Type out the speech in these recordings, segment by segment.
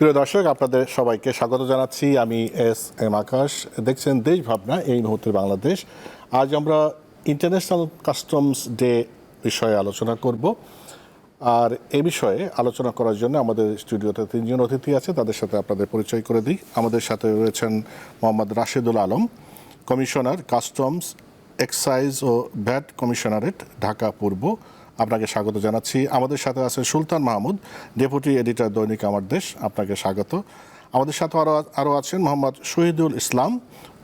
প্রিয় দর্শক, আপনাদের সবাইকে স্বাগত জানাচ্ছি। আমি এস এম আকাশ। দেখছেন দেশ ভাবনা, এই মুহূর্তে বাংলাদেশ। আজ আমরা ইন্টারন্যাশনাল কাস্টমস ডে বিষয়ে আলোচনা করব। আর এ বিষয়ে আলোচনা করার জন্য আমাদের স্টুডিওতে তিনজন অতিথি আছে, তাদের সাথে আপনাদের পরিচয় করে দিই। আমাদের সাথে রয়েছেন Mohammad Rashedul Alam, commissioner, customs, excise ও ভ্যাট কমিশনারেট, ঢাকা পূর্ব। আপনাকে স্বাগত জানাচ্ছি। আমাদের সাথে আছে সুলতান মাহমুদ, ডেপুটি এডিটর, দৈনিক আমার দেশ। আপনাকে স্বাগত। আমাদের সাথে আরও আছেন মোহাম্মদ শহীদুল ইসলাম,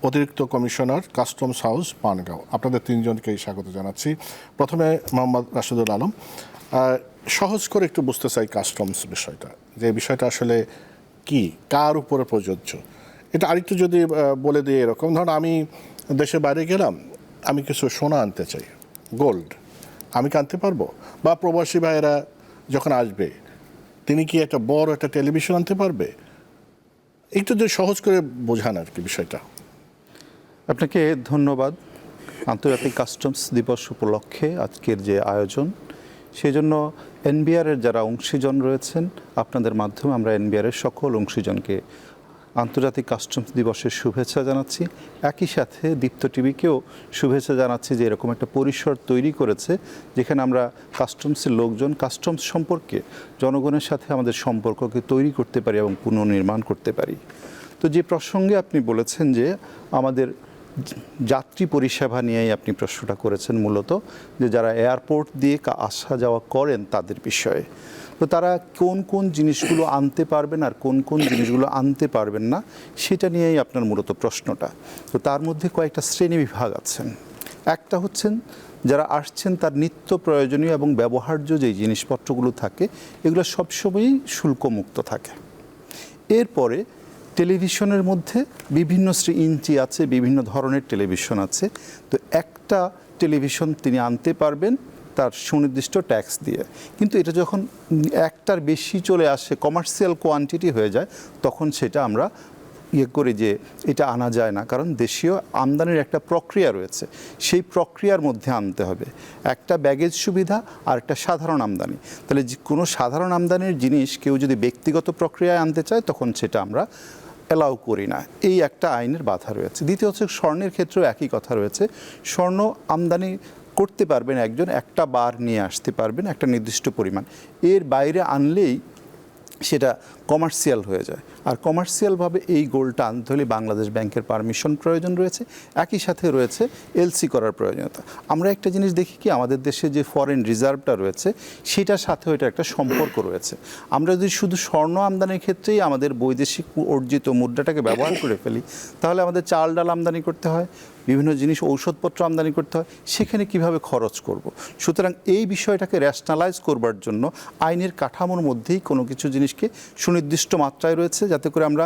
অতিরিক্ত কমিশনার, কাস্টমস হাউস, পানগাঁও। আপনাদের তিনজনকেই স্বাগত জানাচ্ছি। প্রথমে মোহাম্মদ রাশেদুল আলম, সহজ করে একটু বুঝতে চাই কাস্টমস বিষয়টা, যে বিষয়টা আসলে কি, কার উপরে প্রযোজ্য, এটা আরেকটু যদি বলে দিই। এরকম ধরুন, আমি দেশের বাইরে গেলাম, আমি কিছু সোনা আনতে চাই, গোল্ড, আমি কি আনতে পারবো? বা প্রবাসী ভাইয়েরা যখন আসবে, তিনি কি একটা বড় একটা টেলিভিশন আনতে পারবে? একটু যদি সহজ করে বোঝান আর কি বিষয়টা। আপনাকে ধন্যবাদ। আন্তর্জাতিক কাস্টমস দিবস উপলক্ষে আজকের যে আয়োজন, সেই জন্য এনবিআরের যারা অংশীজন রয়েছেন, আপনাদের মাধ্যমে আমরা এনবিআরের সকল অংশীজনকে আন্তর্জাতিক কাস্টমস দিবসের শুভেচ্ছা জানাচ্ছি। একই সাথে দীপ্ত টিভিকেও শুভেচ্ছা জানাচ্ছি যে এরকম একটা পরিসর তৈরি করেছে, যেখানে আমরা কাস্টমসের লোকজন কাস্টমস সম্পর্কে জনগণের সাথে আমাদের সম্পর্ককে তৈরি করতে পারি এবং পুনর্নির্মাণ করতে পারি। তো যে প্রসঙ্গে আপনি বলেছেন যে আমাদের যাত্রী পরিষেবা নিয়েই আপনি প্রশ্নটা করেছেন, মূলত যে যারা এয়ারপোর্ট দিয়ে আসা যাওয়া করেন তাদের বিষয়ে। তো তারা কোন কোন জিনিসগুলো আনতে পারবেন আর কোন কোন জিনিসগুলো আনতে পারবেন না, সেটা নিয়েই আপনার মূলত প্রশ্নটা। তো তার মধ্যে কয়েকটা শ্রেণী বিভাগ আছেন। একটা হচ্ছেন যারা আসছেন তার নিত্য প্রয়োজনীয় এবং ব্যবহার্য যেই জিনিসপত্রগুলো থাকে, এগুলো সবসময়ই শুল্কমুক্ত থাকে। এরপরে টেলিভিশনের মধ্যে বিভিন্ন ইঞ্চি আছে, বিভিন্ন ধরনের টেলিভিশন আছে। তো একটা টেলিভিশন তিনি আনতে পারবেন তার সুনির্দিষ্ট ট্যাক্স দিয়ে, কিন্তু এটা যখন একটার বেশি চলে আসে, কমার্শিয়াল কোয়ান্টিটি হয়ে যায়, তখন সেটা আমরা করি যে এটা আনা যায় না, কারণ দেশীয় আমদানির একটা প্রক্রিয়া রয়েছে, সেই প্রক্রিয়ার মধ্যে আনতে হবে। একটা ব্যাগেজ সুবিধা আর একটা সাধারণ আমদানি। তাহলে কোনো সাধারণ আমদানির জিনিস কেউ যদি ব্যক্তিগত প্রক্রিয়ায় আনতে চায়, তখন সেটা আমরা অ্যালাউ করি না। এই একটা আইনের বাধা রয়েছে। দ্বিতীয় হচ্ছে স্বর্ণের ক্ষেত্রেও একই কথা রয়েছে। স্বর্ণ আমদানি করতে পারবেন একজন, একটা বার নিয়ে আসতে পারবেন একটা নির্দিষ্ট পরিমাণ, এর বাইরে আনলেই সেটা কমার্শিয়াল হয়ে যায়। আর কমার্শিয়ালভাবে এই গোল্ডটা আনতে হলে বাংলাদেশ ব্যাংকের পারমিশন প্রয়োজন রয়েছে, একই সাথে রয়েছে এলসি করার প্রয়োজনীয়তা। আমরা একটা জিনিস দেখি কি, আমাদের দেশে যে ফরেন রিজার্ভটা রয়েছে, সেটার সাথেও এটা একটা সম্পর্ক রয়েছে। আমরা যদি শুধু স্বর্ণ আমদানির ক্ষেত্রেই আমাদের বৈদেশিক অর্জিত মুদ্রাটাকে ব্যবহার করে ফেলি, তাহলে আমাদের চাল ডাল আমদানি করতে হয়, বিভিন্ন জিনিস, ঔষধপত্র আমদানি করতে হয়, সেখানে কিভাবে খরচ করব। সুতরাং এই বিষয়টাকে র্যাশনালাইজ করবার জন্য আইনের কাঠামোর মধ্যেই কোনো কিছু জিনিসকে সুনির্দিষ্ট মাত্রায় রয়েছে, যাতে করে আমরা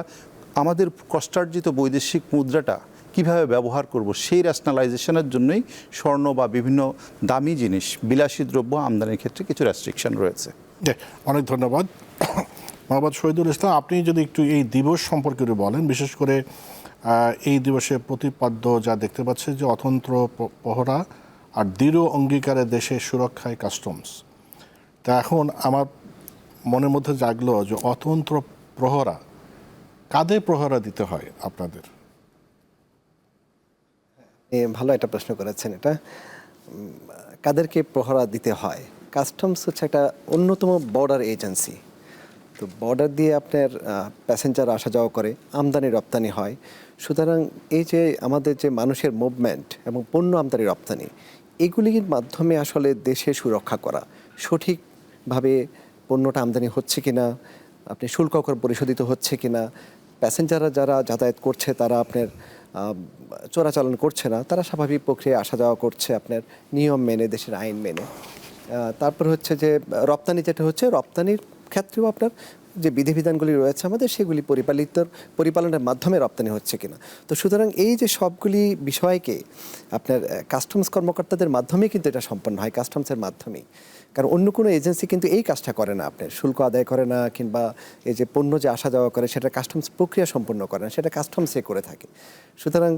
আমাদের কষ্টার্জিত বৈদেশিক মুদ্রাটা কিভাবে ব্যবহার করব, সেই র্যাশনালাইজেশনের জন্যই স্বর্ণ বা বিভিন্ন দামি জিনিস, বিলাসী দ্রব্য আমদানির ক্ষেত্রে কিছু রেস্ট্রিকশন রয়েছে। অনেক ধন্যবাদ মোহাম্মদ শহীদুল ইসলাম। আপনি যদি একটু এই দিবস সম্পর্কে বলেন, বিশেষ করে এই দিবসে প্রতিপাদ্য যা দেখতে পাচ্ছে যে অতন্ত্র প্রহরা আর দৃঢ় অঙ্গীকারে দেশের সুরক্ষায় কাস্টমস। তা এখন আমার মনের মধ্যে জাগলো যে অতন্ত্র প্রহরা, কাদের প্রহরা দিতে হয় আপনাদের? ভালো একটা প্রশ্ন করেছেন। এটা কাদেরকে প্রহরা দিতে হয়? কাস্টমস হচ্ছে একটা অন্যতম বর্ডার এজেন্সি। তো বর্ডার দিয়ে আপনার প্যাসেঞ্জার আসা যাওয়া করে, আমদানি রপ্তানি হয়। সুতরাং এই যে আমাদের যে মানুষের মুভমেন্ট এবং পণ্য আমদানি রপ্তানি, এগুলির মাধ্যমে আসলে দেশে সুরক্ষা করা, সঠিকভাবে পণ্যটা আমদানি হচ্ছে কিনা, আপনি শুল্ক কর পরিশোধিত হচ্ছে কিনা, প্যাসেঞ্জাররা যারা যাতায়াত করছে তারা আপনার চোরাচালান করছে না, তারা স্বাভাবিক প্রক্রিয়ায় আসা যাওয়া করছে আপনার নিয়ম মেনে, দেশের আইন মেনে। তারপর হচ্ছে যে রপ্তানি, যেটা হচ্ছে রপ্তানির ক্ষেত্রেও আপনার যে বিধিবিধানগুলি রয়েছে আমাদের, সেগুলি পরিপালনের মাধ্যমে রপ্তানি হচ্ছে কিনা। তো সুতরাং এই যে সবগুলি বিষয়কে আপনার কাস্টমস কর্মকর্তাদের মাধ্যমে কিন্তু এটা সম্পন্ন হয়, কাস্টমসের মাধ্যমেই। কারণ অন্য কোনো এজেন্সি কিন্তু এই কাজটা করে না, আপনার শুল্ক আদায় করে না, কিংবা এই যে পণ্য যে আসা যাওয়া করে সেটা কাস্টমস প্রক্রিয়া সম্পন্ন করে না, সেটা কাস্টমসে করে থাকে। সুতরাং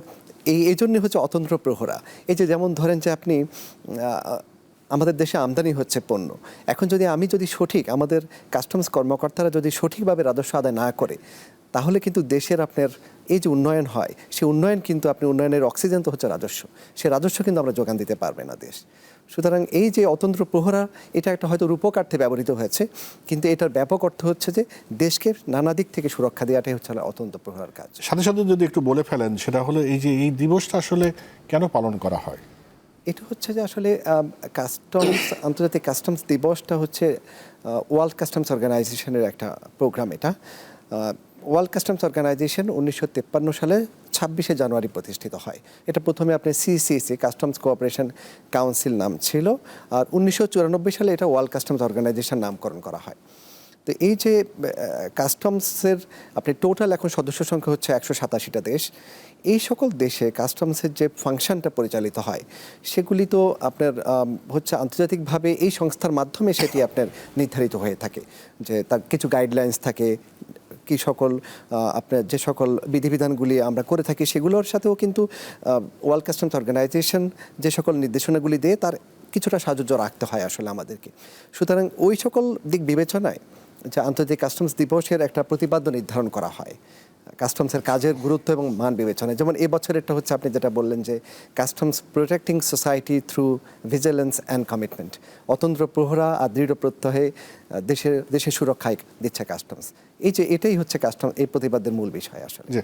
এই জন্যই হচ্ছে অতন্ত্র প্রহরা। এই যে যেমন ধরেন যে আপনি আমাদের দেশে আমদানি হচ্ছে পণ্য। এখন আমি যদি সঠিক, আমাদের কাস্টমস কর্মকর্তারা যদি সঠিকভাবে রাজস্ব আদায় না করে, তাহলে কিন্তু দেশের আপনার এই যে উন্নয়ন হয়, সেই উন্নয়ন কিন্তু আপনি উন্নয়নের অক্সিজেন তো হচ্ছে রাজস্ব, সেই রাজস্ব কিন্তু আমরা যোগান দিতে পারবে না দেশ। সুতরাং এই যে অতন্ত্র প্রহরা, এটা একটা হয়তো রূপকার্থে ব্যবহৃত হয়েছে, কিন্তু এটার ব্যাপক অর্থ হচ্ছে যে দেশকে নানা দিক থেকে সুরক্ষা দেওয়াটাই হচ্ছে অতন্ত্র প্রহরার কাজ। সাথে সাথে যদি একটু বলে ফেলেন, সেটা হলো এই যে এই দিবসটা আসলে কেন পালন করা হয়? এটা হচ্ছে যে আসলে কাস্টমস, আন্তর্জাতিক কাস্টমস দিবসটা হচ্ছে ওয়ার্ল্ড কাস্টমস অর্গানাইজেশনের একটা প্রোগ্রাম। এটা ওয়ার্ল্ড কাস্টমস অর্গানাইজেশন 1953 সালে 26শে জানুয়ারি প্রতিষ্ঠিত হয়। এটা প্রথমে আপনি সিসিসি, কাস্টমস কোঅপারেশন কাউন্সিল নাম ছিল, আর 1994 সালে এটা ওয়ার্ল্ড কাস্টমস অর্গানাইজেশন নামকরণ করা হয়। তো এই যে কাস্টমসের আপনি টোটাল এখন সদস্য সংখ্যা হচ্ছে 187টা দেশ। এই সকল দেশে কাস্টমসের যে ফাংশনটা পরিচালিত হয়, সেগুলি তো আপনার হচ্ছে আন্তর্জাতিকভাবে এই সংস্থার মাধ্যমে সেটি আপনার নির্ধারিত হয়ে থাকে, যে তার কিছু গাইডলাইন্স থাকে, কি সকল আপনার যে সকল বিধিবিধানগুলি আমরা করে থাকি সেগুলোর সাথেও কিন্তু ওয়ার্ল্ড কাস্টমস অর্গানাইজেশন যে সকল নির্দেশনাগুলি দেয় তার কিছুটা সাহায্য রাখতে হয় আসলে আমাদেরকে। সুতরাং ওই সকল দিক বিবেচনায় যে আন্তর্জাতিক কাস্টমস দিবসের একটা প্রতিপাদ্য নির্ধারণ করা হয় কাস্টমসের কাজের গুরুত্ব এবং মান বিবেচনায়। যেমন এবছরেরটা হচ্ছে আপনি যেটা বললেন যে customs protecting society through vigilance and commitment, অতন্ত্র প্রহরা আর দৃঢ় প্রত্যয়ে দেশের সুরক্ষায় দিচ্ছে কাস্টমস। এই যে এটাই হচ্ছে এই প্রতিবাদের মূল বিষয় আসলে। যে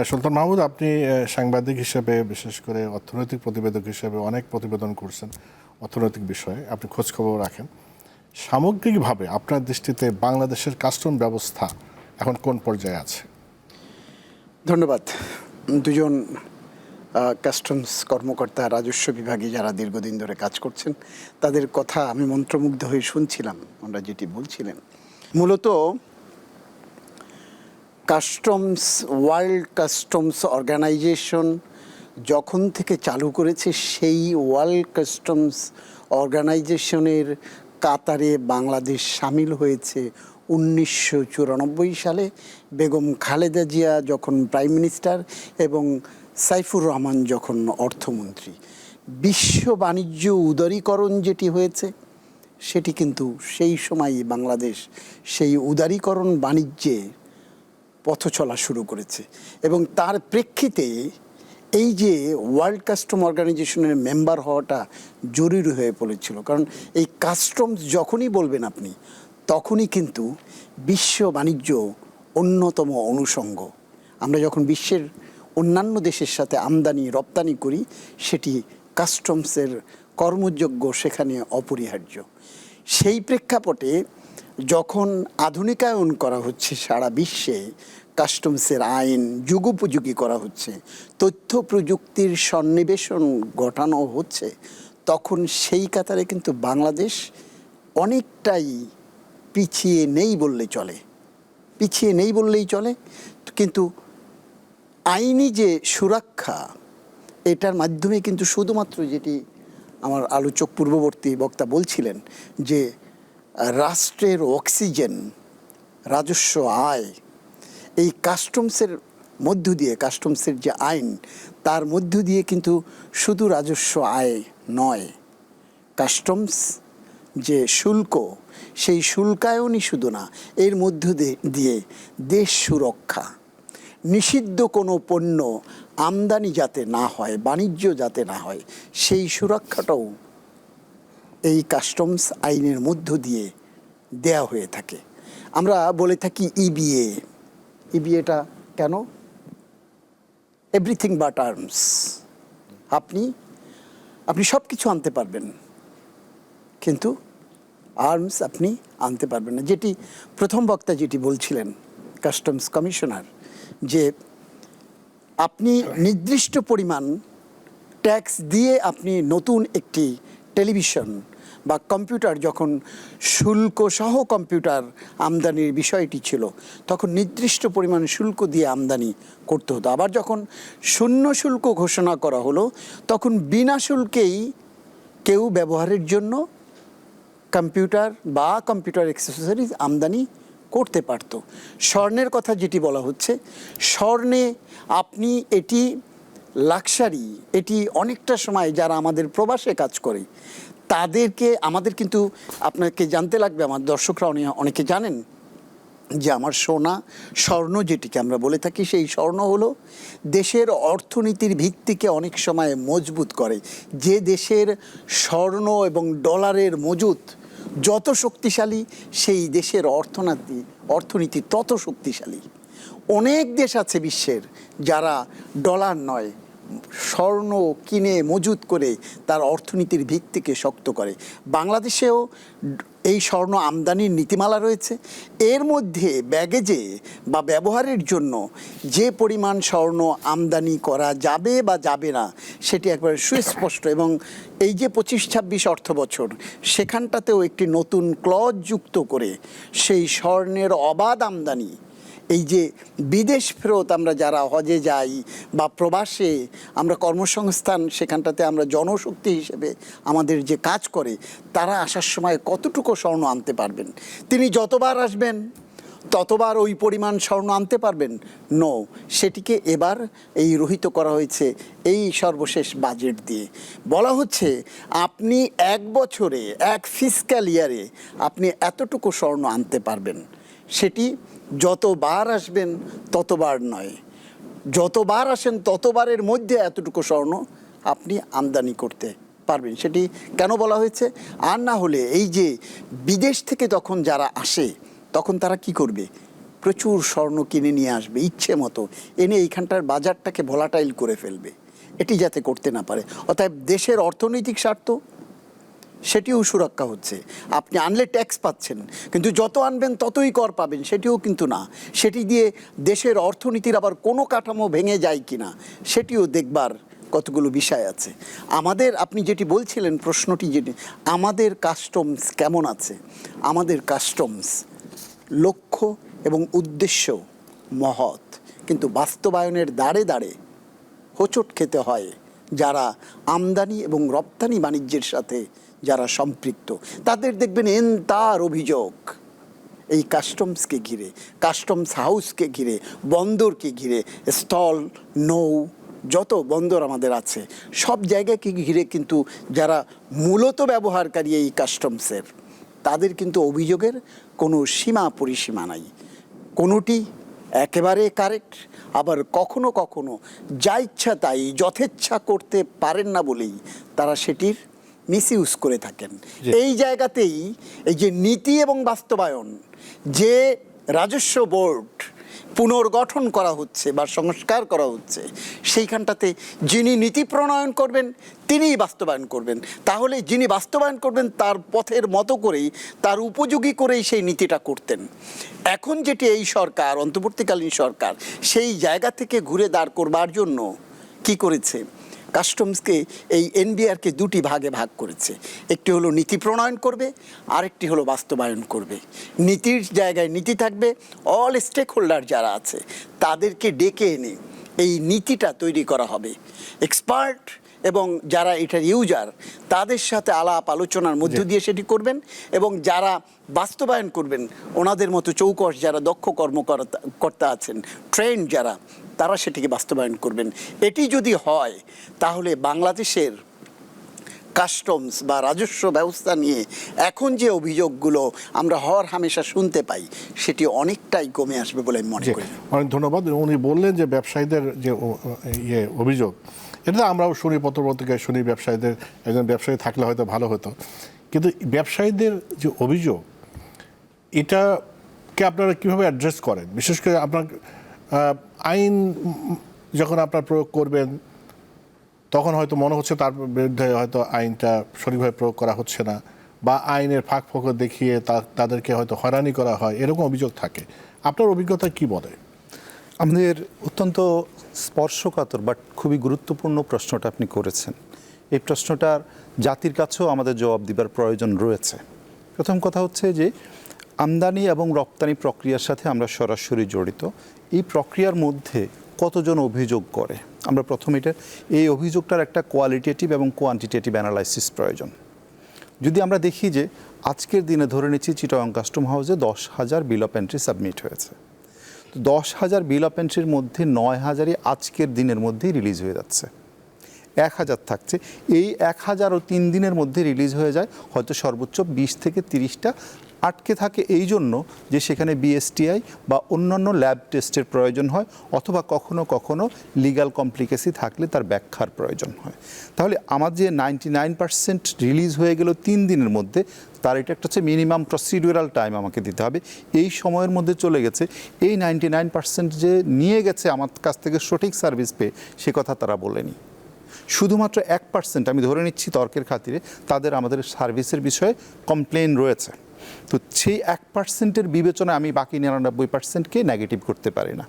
সুলতান মাহমুদ, আপনি সাংবাদিক হিসেবে, বিশেষ করে অর্থনৈতিক প্রতিবেদক হিসেবে অনেক প্রতিবেদন করছেন অর্থনৈতিক বিষয়ে, আপনি খোঁজখবর রাখেন। সামগ্রিকভাবে আপনার দৃষ্টিতে বাংলাদেশের কাস্টম ব্যবস্থা এখন কোন পর্যায়ে আছে? ধন্যবাদ। দুজন কাস্টমস কর্মকর্তা, রাজস্ব বিভাগে যারা দীর্ঘদিন ধরে কাজ করছেন, তাদের কথা আমি মন্ত্রমুগ্ধ হয়ে শুনছিলাম। ওনারা যেটি বলছিলেন, মূলত কাস্টমস, ওয়ার্ল্ড কাস্টমস অর্গানাইজেশন যখন থেকে চালু করেছে, সেই ওয়ার্ল্ড কাস্টমস অর্গানাইজেশনের কাতারে বাংলাদেশ সামিল হয়েছে 1994 সালে। বেগম খালেদা জিয়া যখন প্রাইম মিনিস্টার এবং সাইফুর রহমান যখন অর্থমন্ত্রী। বিশ্ব বাণিজ্য উদারীকরণ যেটি হয়েছে, সেটি কিন্তু সেই সময়ই বাংলাদেশ সেই উদারীকরণ বাণিজ্যে পথ চলা শুরু করেছে। এবং তার প্রেক্ষিতে এই যে ওয়ার্ল্ড কাস্টম অর্গানাইজেশনের মেম্বার হওয়াটা জরুরি হয়ে পড়েছিল, কারণ এই কাস্টমস যখনই বলবেন আপনি, তখনই কিন্তু বিশ্ব বাণিজ্য অন্যতম অনুষঙ্গ। আমরা যখন বিশ্বের অন্যান্য দেশের সাথে আমদানি রপ্তানি করি, সেটি কাস্টমসের কর্মযোগ্য সেখানে অপরিহার্য। সেই প্রেক্ষাপটে যখন আধুনিকায়ন করা হচ্ছে সারা বিশ্বে, কাস্টমসের আইন যুগোপযোগী করা হচ্ছে, তথ্য প্রযুক্তির সন্নিবেশন ঘটানো হচ্ছে, তখন সেই কাতারে কিন্তু বাংলাদেশ অনেকটাই পিছিয়ে নেই বললেই চলে। কিন্তু আইনি যে সুরক্ষা, এটার মাধ্যমে কিন্তু শুধুমাত্র যেটি আমার আলোচক পূর্ববর্তী বক্তা বলছিলেন, যে রাষ্ট্রের অক্সিজেন, রাজস্ব আয়, এই কাস্টমসের মধ্য দিয়ে, কাস্টমসের যে আইন, তার মধ্য দিয়ে কিন্তু শুধু রাজস্ব আয় নয়, কাস্টমস যে শুল্ক, সেই শুল্কায়নই শুধু না, এর মধ্য দিয়ে দেশ সুরক্ষা, নিষিদ্ধ কোনো পণ্য আমদানি যাতে না হয়, বাণিজ্য যাতে না হয়, সেই সুরক্ষাটাও এই কাস্টমস আইনের মধ্য দিয়ে দেয়া হয়ে থাকে। আমরা বলে থাকি ইবিএটা কেন? Everything but arms. আপনি সব কিছু আনতে পারবেন, কিন্তু আর্মস আপনি আনতে পারবেন না। যেটি প্রথম বক্তা যেটি বলছিলেন, কাস্টমস কমিশনার, যে আপনি নির্দিষ্ট পরিমাণ ট্যাক্স দিয়ে আপনি নতুন একটি টেলিভিশন বা কম্পিউটার, যখন শুল্ক সহ কম্পিউটার আমদানির বিষয়টি ছিল, তখন নির্দিষ্ট পরিমাণ শুল্ক দিয়ে আমদানি করতে হতো। আবার যখন শূন্য শুল্ক ঘোষণা করা হলো, তখন বিনা শুল্কেই কেউ ব্যবহারের জন্য কম্পিউটার বা কম্পিউটার অ্যাক্সেসরিজ আমদানি করতে পারত। স্বর্ণের কথা যেটি বলা হচ্ছে, স্বর্ণে আপনি এটি লাক্সারি, এটি অনেকটা সময় যারা আমাদের প্রবাসে কাজ করে তাদেরকে আমাদের কিন্তু আপনাকে জানতে লাগবে, আমার দর্শকরা অনেকে জানেন যে আমার সোনা স্বর্ণ যেটিকে আমরা বলে থাকি, সেই স্বর্ণ হলো দেশের অর্থনীতির ভিত্তিকে অনেক সময় মজবুত করে। যে দেশের স্বর্ণ এবং ডলারের মজুত যত শক্তিশালী, সেই দেশের অর্থনীতি তত শক্তিশালী। অনেক দেশ আছে বিশ্বের যারা ডলার নয়, স্বর্ণ কিনে মজুত করে তার অর্থনীতির ভিত্তিকে শক্ত করে। বাংলাদেশেও এই স্বর্ণ আমদানির নীতিমালা রয়েছে। এর মধ্যে ব্যাগেজে বা ব্যবহারের জন্য যে পরিমাণ স্বর্ণ আমদানি করা যাবে বা যাবে না সেটি একবারে সুস্পষ্ট, এবং এই যে 25-26 অর্থ বছর, সেখানটাতেও একটি নতুন ক্লজ যুক্ত করে সেই স্বর্ণের অবাধ আমদানি, এই যে বিদেশ ফেরত আমরা যারা হজে যাই বা প্রবাসে আমরা কর্মসংস্থান, সেখানটাতে আমরা জনশক্তি হিসেবে আমাদের যে কাজ করে, তারা আসার সময় কতটুকু স্বর্ণ আনতে পারবেন? তিনি যতবার আসবেন ততবার ওই পরিমাণ স্বর্ণ আনতে পারবেন? নো, সেটিকে এবার এই রহিত করা হয়েছে এই সর্বশেষ বাজেট দিয়ে। বলা হচ্ছে আপনি এক বছরে, এক ফিসক্যাল ইয়ারে আপনি এতটুকু স্বর্ণ আনতে পারবেন। সেটি যতবার আসবেন ততবার নয়, যতবার আসেন ততবারের মধ্যে এতটুকু স্বর্ণ আপনি আমদানি করতে পারবেন। সেটি কেন বলা হয়েছে? আর না হলে এই যে বিদেশ থেকে তখন যারা আসে, তখন তারা কি করবে? প্রচুর স্বর্ণ কিনে নিয়ে আসবে ইচ্ছে মতো, এনে এইখানটার বাজারটাকে ভোলাটাইল করে ফেলবে। এটি যাতে করতে না পারে, অতএব দেশের অর্থনৈতিক স্বার্থ সেটিও সুরক্ষা হচ্ছে। আপনি আনলে ট্যাক্স পাচ্ছেন, কিন্তু যত আনবেন ততই কর পাবেন, সেটিও কিন্তু না। সেটি দিয়ে দেশের অর্থনীতির আবার কোনো কাঠামো ভেঙে যায় কি না সেটিও দেখবার কতগুলো বিষয় আছে। আমাদের, আপনি যেটি বলছিলেন প্রশ্নটি, যেটি আমাদের কাস্টমস কেমন আছে, আমাদের কাস্টমস লক্ষ্য এবং উদ্দেশ্য মহৎ, কিন্তু বাস্তবায়নের দাঁড়ে দাঁড়ে হোঁচট খেতে হয় যারা আমদানি এবং রপ্তানি বাণিজ্যের সাথে যারা সম্পৃক্ত। তাদের দেখবেন তার অভিযোগ এই কাস্টমসকে ঘিরে, কাস্টমস হাউসকে ঘিরে, বন্দরকে ঘিরে, স্থল, নৌ, যত বন্দর আমাদের আছে সব জায়গাকে ঘিরে কিন্তু যারা মূলত ব্যবহারকারী এই কাস্টমসের, তাদের কিন্তু অভিযোগের কোনো সীমা পরিসীমা নাই। কোনোটি একেবারে কারেক্ট, আবার কখনো কখনো যা ইচ্ছা তাই যথেচ্ছা করতে পারেন না বলেই তারা সেটির মিসইউজ করে থাকেন। এই জায়গাতেই এই যে নীতি এবং বাস্তবায়ন, যে রাজস্ব বোর্ড পুনর্গঠন করা হচ্ছে বা সংস্কার করা হচ্ছে, সেইখানটাতে যিনি নীতি প্রণয়ন করবেন তিনিই বাস্তবায়ন করবেন। তাহলে যিনি বাস্তবায়ন করবেন তার পথের মতো করেই, তার উপযোগী করেই সেই নীতিটা করতেন। এখন যেটি এই সরকার, অন্তর্বর্তীকালীন সরকার, সেই জায়গা থেকে ঘুরে দাঁড় করবার জন্য কি করেছে? কাস্টমসকে, এই এনবিআরকে দুটি ভাগে ভাগ করেছে। একটি হলো নীতি প্রণয়ন করবে, আরেকটি হলো বাস্তবায়ন করবে। নীতির জায়গায় নীতি থাকবে, অল স্টেক হোল্ডার যারা আছে তাদেরকে ডেকে এনে এই নীতিটা তৈরি করা হবে। এক্সপার্ট এবং যারা এটার ইউজার তাদের সাথে আলাপ আলোচনার মধ্য দিয়ে সেটি করবেন, এবং যারা বাস্তবায়ন করবেন ওনাদের মতো চৌকস যারা দক্ষ কর্মকর্তা আছেন, ট্রেন্ড যারা, তারা সেটিকে বাস্তবায়ন করবেন। এটি যদি হয় তাহলে বাংলাদেশের কাস্টমস বা রাজস্ব ব্যবস্থা নিয়ে এখন যে অভিযোগগুলো আমরা হর হামেশা শুনতে পাই, সেটি অনেকটাই কমে আসবে বলে আমি মনে করি। অনেক ধন্যবাদ। উনি বললেন যে ব্যবসায়ীদের যে অভিযোগ, এটা আমরাও শুনি, পত্রপত্রিকায় শুনি, ব্যবসায়ীদের, একজন ব্যবসায়ী থাকলে হয়তো ভালো হতো। কিন্তু ব্যবসায়ীদের যে অভিযোগ, এটাকে আপনারা কীভাবে অ্যাড্রেস করেন? বিশেষ করে আপনার আইন যখন আপনারা প্রয়োগ করবেন তখন হয়তো মনে হচ্ছে তার বিরুদ্ধে হয়তো আইনটা সঠিকভাবে প্রয়োগ করা হচ্ছে না, বা আইনের ফাঁক ফোকর দেখিয়ে তাদেরকে হয়তো হয়রানি করা হয়, এরকম অভিযোগ থাকে। আপনার অভিজ্ঞতা কি বলে? আমাদের অত্যন্ত স্পর্শকাতর বাট খুবই গুরুত্বপূর্ণ প্রশ্নটা আপনি করেছেন। এই প্রশ্নটার জাতির কাছেও আমাদের জবাব দিবার প্রয়োজন রয়েছে। প্রথম কথা হচ্ছে যে আমদানি এবং রপ্তানি প্রক্রিয়ার সাথে আমরা সরাসরি জড়িত। এই প্রক্রিয়ার মধ্যে কতজন অভিযোগ করে, আমরা প্রথমে এই অভিযোগটার একটা কোয়ালিটেটিভ এবং কোয়ান্টিটেটিভ অ্যানালাইসিস প্রয়োজন। যদি আমরা দেখি যে আজকের দিনে ধরে নিচ্ছি চিটাগং কাস্টম হাউসে 10,000 বিল অফ এন্ট্রি সাবমিট হয়েছে। 10,000 বিল অফ এন্ট্রির মধ্যে 9,000ই আজকের দিনের মধ্যেই রিলিজ হয়ে যাচ্ছে। 1000 থাকছে, এই 1000ও 3 দিনের মধ্যে রিলিজ হয়ে যায়, হয়তো সর্বোচ্চ 20 থেকে 30টা আটকে থাকে এই জন্য যে সেখানে বিএসটিআই বা অন্যান্য ল্যাব টেস্টের প্রয়োজন হয়, অথবা কখনো কখনো লিগ্যাল কমপ্লিকেসি থাকলে তার ব্যাখ্যার প্রয়োজন হয়। তাহলে আমার যে 99% রিলিজ হয়ে গেল 3 দিনের মধ্যে, তার এটা একটা হচ্ছে মিনিমাম প্রসিডিউরাল টাইম আমাকে দিতে হবে, এই সময়ের মধ্যে চলে গেছে। এই 99% যে নিয়ে গেছে আমার কাছ থেকে সঠিক সার্ভিস পেয়ে, সে কথা তারা বলেনি। শুধুমাত্র 1% আমি ধরে নিচ্ছি তর্কের খাতিরে তাদের আমাদের সার্ভিসের বিষয়ে কমপ্লেন রয়েছে। তো সেই 1%-এর বিবেচনায় আমি বাকি 99%কে নেগেটিভ করতে পারি না।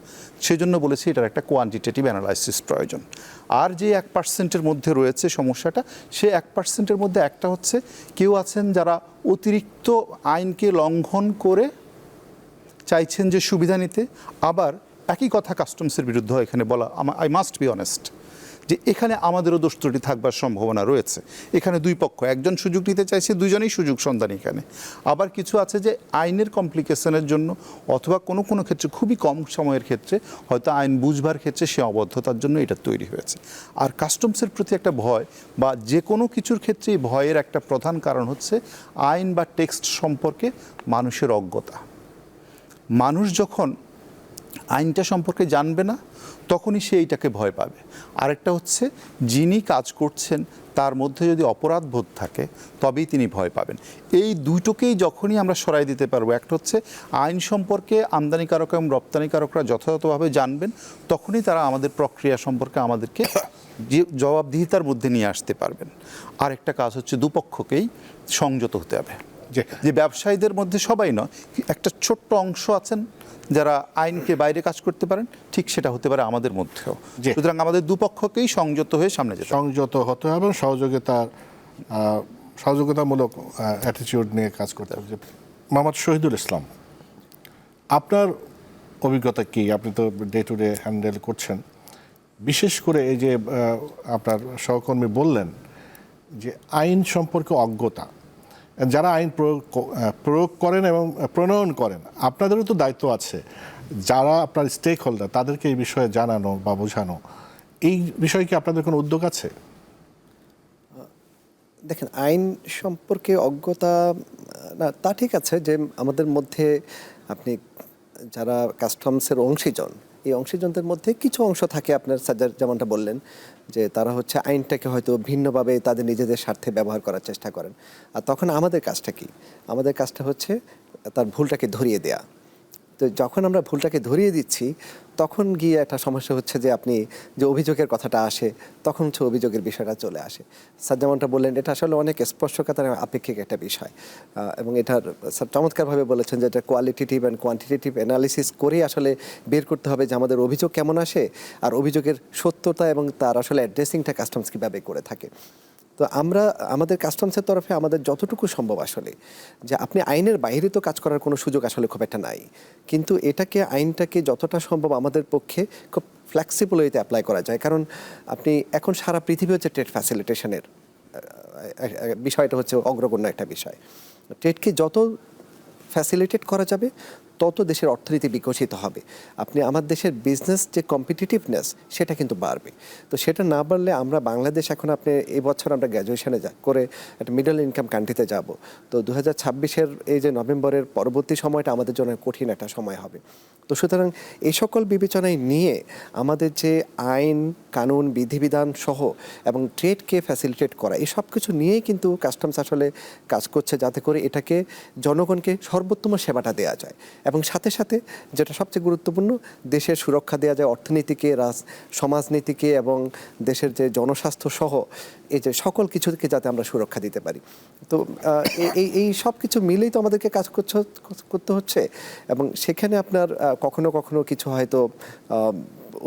সেজন্য বলেছি এটার একটা কোয়ান্টিটেটিভ অ্যানালাইসিস প্রয়োজন। আর যে 1%-এর মধ্যে রয়েছে সমস্যাটা, সেই 1%-এর মধ্যে একটা হচ্ছে কেউ আছেন যারা অতিরিক্ত আইনকে লঙ্ঘন করে চাইছেন যে সুবিধা নিতে, আবার একই কথা কাস্টমসের বিরুদ্ধে এখানে বলা, আই মাস্ট বি অনেস্ট, যে এখানে আমাদেরও দোষ ত্রুটি থাকবার সম্ভাবনা রয়েছে। এখানে দুই পক্ষ, একজন সুযোগ নিতে চাইছে, দুজনেই সুযোগ সন্ধানী এখানে। আবার কিছু আছে যে আইনের কমপ্লিকেশনের জন্য অথবা কোনো কোনো ক্ষেত্রে খুবই কম সময়ের ক্ষেত্রে হয়তো আইন বুঝবার ক্ষেত্রে সে অবদ্ধতার জন্য এটা তৈরি হয়েছে। আর কাস্টমসের প্রতি একটা ভয় বা যে কোনো কিছুর ক্ষেত্রেই ভয়ের একটা প্রধান কারণ হচ্ছে আইন বা টেক্সট সম্পর্কে মানুষের অজ্ঞতা। মানুষ যখন আইনটা সম্পর্কে জানবে না, তখনই সে এইটাকে ভয় পাবে। আরেকটা হচ্ছে যিনি কাজ করছেন তার মধ্যে যদি অপরাধ বোধ থাকে, তবেই তিনি ভয় পাবেন। এই দুটোকেই যখনই আমরা সরাই দিতে পারবো, একটা হচ্ছে আইন সম্পর্কে আমদানিকারক এবং রপ্তানিকারকরা যথাযথভাবে জানবেন, তখনই তারা আমাদের প্রক্রিয়া সম্পর্কে আমাদেরকে যে জবাবদিহিতার মধ্যে নিয়ে আসতে পারবেন। আরেকটা কাজ হচ্ছে দুপক্ষকেই সংযত হতে হবে। যে ব্যবসায়ীদের মধ্যে সবাই নয়, একটা ছোট্ট অংশ আছেন যারা আইনকে বাইরে কাজ করতে পারেন, ঠিক সেটা হতে পারে আমাদের মধ্যেও। সুতরাং আমাদের দুপক্ষকেই সংযত হয়ে সামনে যেতে, সংযত হতে হবে এবং সহযোগিতামূলক অ্যাটিটিউড নিয়ে কাজ করতে হবে। মোহাম্মদ শহীদুল ইসলাম, আপনার অভিজ্ঞতা কি? আপনি তো ডে টু ডে হ্যান্ডেল করছেন, বিশেষ করে এই যে আপনার সহকর্মী বললেন যে আইন সম্পর্কে অজ্ঞতা, যারা আইন প্রয়োগ করেন এবং প্রণয়ন করেন, আপনাদেরও তো দায়িত্ব আছে, যারা আপনার স্টেক হোল্ডার তাদেরকে এই বিষয়ে জানানো বা বোঝানো, এই বিষয়ে কি আপনাদের কোনো উদ্যোগ আছে? দেখেন, আইন সম্পর্কে অজ্ঞতা না, তা ঠিক আছে যে আমাদের মধ্যে আপনি যারা কাস্টমসের অংশীজন, এই অংশীজনদের মধ্যে কিছু অংশ থাকে আপনার যেমনটা বললেন যে তারা হচ্ছে আইনটাকে হয়তো ভিন্নভাবে তাদের নিজেদের স্বার্থে ব্যবহার করার চেষ্টা করেন। আর তখন আমাদের কাজটা কি? আমাদের কাজটা হচ্ছে তার ভুলটাকে ধরিয়ে দেয়া। তো যখন আমরা ভুলটাকে ধরিয়ে দিচ্ছি, তখন গিয়ে একটা সমস্যা হচ্ছে যে আপনি যে অভিযোগের কথাটা আসে, তখন হচ্ছে অভিযোগের বিষয়টা চলে আসে। স্যার যেমনটা বললেন, এটা আসলে অনেক স্পর্শকাতার আপেক্ষিক একটা বিষয়, এবং এটার স্যার চমৎকারভাবে বলেছেন যে এটা কোয়ালিটেটিভ অ্যান্ড কোয়ান্টিটেটিভ অ্যানালিসিস করেই আসলে বের করতে হবে যে আমাদের অভিযোগ কেমন আসে আর অভিযোগের সত্যতা এবং তার আসলে অ্যাড্রেসিংটা কাস্টমস কীভাবে করে থাকে। তো আমরা আমাদের কাস্টমসের তরফে আমাদের যতটুকু সম্ভব আসলে, যে আপনি আইনের বাইরে তো কাজ করার কোনো সুযোগ আসলে খুব একটা নাই, কিন্তু আইনটাকে যতটা সম্ভব আমাদের পক্ষে খুব ফ্লেক্সিবল ওয়েতে অ্যাপ্লাই করা যায়। কারণ আপনি এখন সারা পৃথিবী হচ্ছে ট্রেড ফ্যাসিলিটেশনের বিষয়টা হচ্ছে অগ্রগণ্য একটা বিষয়। ট্রেডকে যত ফ্যাসিলিটেট করা যাবে, তত দেশের অর্থনীতি বিকশিত হবে। আপনি আমার দেশের বিজনেস যে কম্পিটিটিভনেস, সেটা কিন্তু বাড়বে। তো সেটা না বাড়লে আমরা বাংলাদেশ, এখন আপনি এই বছর আমরা গ্র্যাজুয়েশনে করে একটা মিডল ইনকাম কান্ট্রিতে যাব। তো 2026-এর এই যে নভেম্বরের পরবর্তী সময়টা আমাদের জন্য কঠিন একটা সময় হবে। তো সুতরাং এই সকল বিবেচনায় নিয়ে আমাদের যে আইন কানুন বিধিবিধান সহ এবং ট্রেডকে ফ্যাসিলিটেট করা, এই সব কিছু নিয়েই কিন্তু কাস্টমস আসলে কাজ করছে, যাতে করে এটাকে জনগণকে সর্বোত্তম সেবাটা দেওয়া যায় এবং সাথে সাথে যেটা সবচেয়ে গুরুত্বপূর্ণ, দেশের সুরক্ষা দেওয়া যায়, অর্থনীতিকে, সমাজনীতিকে এবং দেশের যে জনস্বাস্থ্য সহ এই যে সকল কিছুকে যাতে আমরা সুরক্ষা দিতে পারি। তো এই সব কিছু মিলেই তো আমাদেরকে কাজ করতে হচ্ছে। এবং সেখানে আপনার কখনো কখনো কিছু হয়তো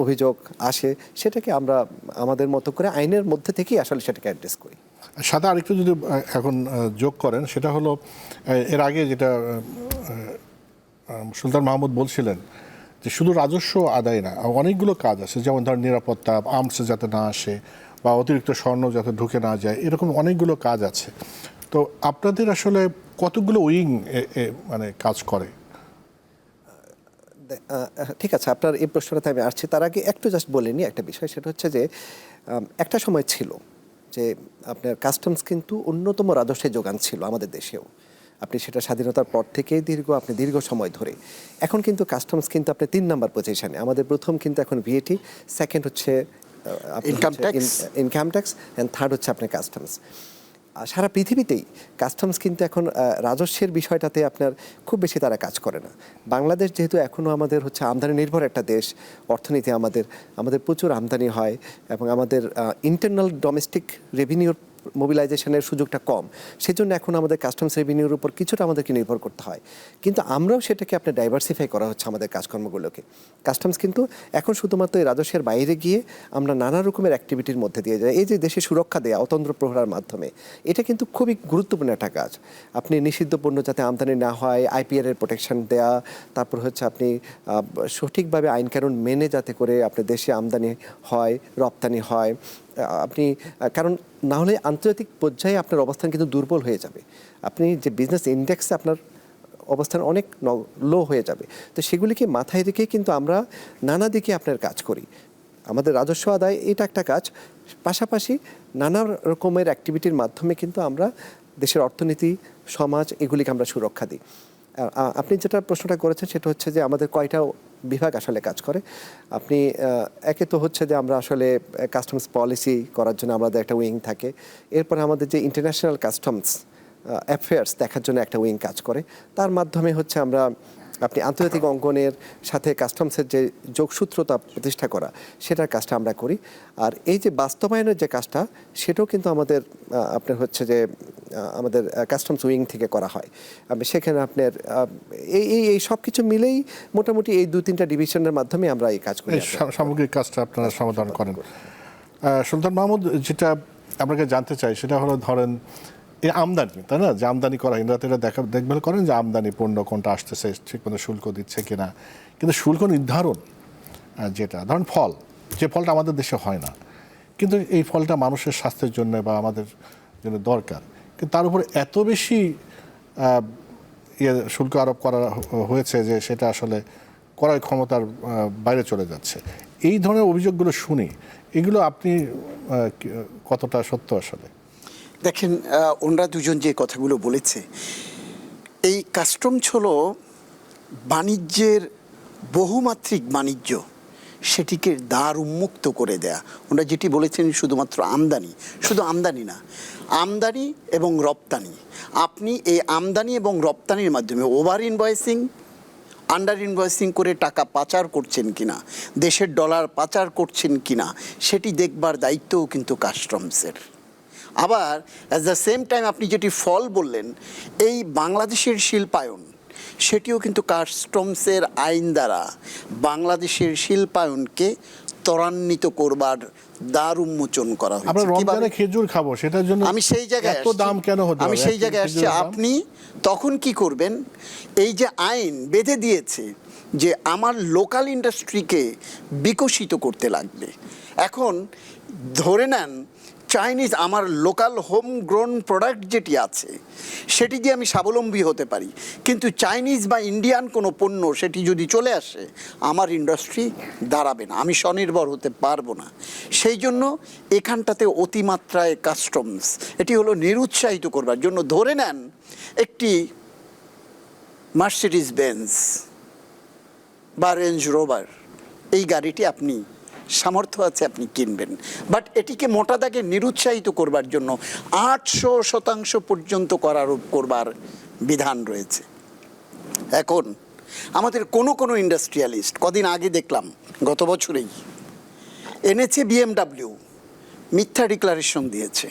অভিযোগ আসে, সেটাকে আমরা আমাদের মতো করে আইনের মধ্যে থেকেই আসলে সেটাকে অ্যাড্রেস করি। সাথে আরেকটু যদি এখন যোগ করেন, সেটা হলো এর আগে যেটা সুলতান মাহমুদ বলছিলেন যে শুধু রাজস্ব আদায় না, অনেকগুলো কাজ আছে, যেমন ধর নিরাপত্তা, আর্মস যাতে না আসে বা অতিরিক্ত স্বর্ণ যাতে ঢুকে না যায়, এরকম অনেকগুলো কাজ আছে। তো আপনাদের আসলে কতগুলো উইং মানে কাজ করে? ঠিক আছে, আপনার এই প্রশ্নটাতে আমি আসছি। তার আগে একটু জাস্ট বলে নিই একটা বিষয়, সেটা হচ্ছে যে একটা সময় ছিল যে আপনার কাস্টমস কিন্তু অন্যতম রাজস্বের যোগান ছিল আমাদের দেশেও। আপনি সেটা স্বাধীনতার পর থেকেই দীর্ঘ সময় ধরে। এখন কিন্তু কাস্টমস কিন্তু আপনি 3 নাম্বার পজিশনে। আমাদের প্রথম কিন্তু এখন ভিএটি, সেকেন্ড হচ্ছে ইনকাম ট্যাক্স, অ্যান্ড থার্ড হচ্ছে আপনার কাস্টমস। সারা পৃথিবীতেই কাস্টমস কিন্তু এখন রাজস্বের বিষয়টাতে আপনার খুব বেশি তারা কাজ করে না। বাংলাদেশ যেহেতু এখনও আমাদের হচ্ছে আমদানি নির্ভর একটা দেশ, অর্থনীতি আমাদের প্রচুর আমদানি হয় এবং আমাদের ইন্টারনাল ডোমেস্টিক রেভিনিউর মোবিলাইজেশনের সুযোগটা কম, সেজন্য এখন আমাদের কাস্টমস রেভিনিউর উপর কিছুটা আমাদেরকে নির্ভর করতে হয়। কিন্তু আমরাও সেটাকে আপনার ডাইভার্সিফাই করা হচ্ছে আমাদের কাজকর্মগুলোকে। কাস্টমস কিন্তু এখন শুধুমাত্র এই রাজস্বের বাইরে গিয়ে আমরা নানা রকমের অ্যাক্টিভিটির মধ্যে দিয়ে যাই। এই যে দেশে সুরক্ষা দেয়া অতন্ত্র প্রহরার মাধ্যমে, এটা কিন্তু খুবই গুরুত্বপূর্ণ একটা কাজ। আপনি নিষিদ্ধ পণ্য যাতে আমদানি না হয়, আইপিআর এর প্রোটেকশন দেয়া, তারপর হচ্ছে আপনি সঠিকভাবে আইনকানুন মেনে যাতে করে আপনার দেশে আমদানি হয়, রপ্তানি হয়। আপনি কারণ না হলে আন্তর্জাতিক পর্যায়ে আপনার অবস্থান কিন্তু দুর্বল হয়ে যাবে। আপনি যে বিজনেস ইন্ডেক্সে আপনার অবস্থান অনেক লো হয়ে যাবে। তো সেগুলিকে মাথায় রেখে কিন্তু আমরা নানা দিকে আপনার কাজ করি। আমাদের রাজস্ব আদায় এটা একটা কাজ, পাশাপাশি নানা রকমের অ্যাক্টিভিটির মাধ্যমে কিন্তু আমরা দেশের অর্থনীতি, সমাজ এগুলিকে আমরা সুরক্ষা দিই। আপনি যেটা প্রশ্নটা করেছেন সেটা হচ্ছে যে আমাদের কয়টা বিভাগ আসলে কাজ করে। আপনি একে তো হচ্ছে যে আমরা আসলে কাস্টমস পলিসি করার জন্য আমাদের একটা উইং থাকে। এরপর আমাদের যে ইন্টারন্যাশনাল কাস্টমস অ্যাফেয়ার্স দেখার জন্য একটা উইং কাজ করে। তার মাধ্যমে হচ্ছে আমরা আপনি আন্তর্জাতিক অঙ্গনের সাথে কাস্টমসের যে যোগসূত্রতা প্রতিষ্ঠা করা, সেটার কাজটা আমরা করি। আর এই যে বাস্তবায়নের যে কাজটা, সেটাও কিন্তু আমাদের আপনার হচ্ছে যে আমাদের কাস্টমস উইং থেকে করা হয়। সেখানে আপনার এই সব কিছু মিলেই মোটামুটি এই 2-3টা ডিভিশনের মাধ্যমে আমরা এই কাজ করি। সামগ্রিক কাজটা আপনারা সমাধান করেন। সুলতান মাহমুদ, যেটা আপনাকে জানতে চাই সেটা হলো, ধরেন এই আমদানি, তাই না, যে আমদানি করা, ইন্দ্রাতে এটা দেখভাল করেন যে আমদানি পণ্য কোনটা আসতেছে, ঠিক মতো শুল্ক দিচ্ছে কিনা। কিন্তু শুল্ক নির্ধারণ যেটা, ধরেন ফল, যে ফলটা আমাদের দেশে হয় না, কিন্তু এই ফলটা মানুষের স্বাস্থ্যের জন্য বা আমাদের জন্য দরকার, কিন্তু তার উপরে এত বেশি শুল্ক আরোপ করা হয়েছে যে সেটা আসলে ক্রয় ক্ষমতার বাইরে চলে যাচ্ছে। এই ধরনের অভিযোগগুলো শুনি, এগুলো আপনি কতটা সত্য আসলে? দেখেন, ওনারা দুজন যে কথাগুলো বলেছে, এই কাস্টমস হলো বাণিজ্যের বহুমাত্রিক বাণিজ্য, সেটিকে দ্বার উন্মুক্ত করে দেয়া। ওনারা যেটি বলেছেন শুধুমাত্র আমদানি, শুধু আমদানি না, আমদানি এবং রপ্তানি। আপনি এই আমদানি এবং রপ্তানির মাধ্যমে ওভার ইনভয়েসিং, আন্ডার ইনভয়েসিং করে টাকা পাচার করছেন কিনা, দেশের ডলার পাচার করছেন কিনা, সেটি দেখবার দায়িত্বও কিন্তু কাস্টমসের। আবার অ্যাট দ্য সেম টাইম আপনি যেটি ফল বললেন, এই বাংলাদেশের শিল্পায়ন, সেটিও কিন্তু কাস্টমসের আইন দ্বারা বাংলাদেশের শিল্পায়নকে ত্বরান্বিত করবার দ্বার উন্মোচন করা হয়েছে। আমরা রমজানে খেজুর খাবো, সেটার জন্য আমি সেই জায়গায় এত দাম কেন হতে হবে? আমি সেই জায়গায় আসছি। আপনি তখন কি করবেন? এই যে আইন বেঁধে দিয়েছে যে আমার লোকাল ইন্ডাস্ট্রিকে বিকশিত করতে লাগবে। এখন ধরে নেন চাইনিজ, আমার লোকাল হোম গ্রোন প্রোডাক্ট যেটি আছে সেটি দিয়ে আমি স্বাবলম্বী হতে পারি, কিন্তু চাইনিজ বা ইন্ডিয়ান কোনো পণ্য সেটি যদি চলে আসে, আমার ইন্ডাস্ট্রি দাঁড়াবে না, আমি স্বনির্ভর হতে পারবো না। সেই জন্য এখানটাতে অতিমাত্রায় কাস্টমস, এটি হলো নিরুৎসাহিত করবার জন্য। ধরে নেন একটি মার্সিডিজ বেঞ্জ বা রেঞ্জ রোভার, এই গাড়িটি আপনি সামর্থ্য আছে আপনি কিনবেন, বাট এটিকে মোটা দাগে নিরুৎসাহিত করবার জন্য 800% পর্যন্ত করারোপ করবার বিধান রয়েছে। এখন আমাদের কোনো ইন্ডাস্ট্রিয়ালিস্ট, কদিন আগে দেখলাম, গত বছরেই এনেছে বিএমডাব্লিউ, মিথ্যা ডিক্লারেশন দিয়েছে।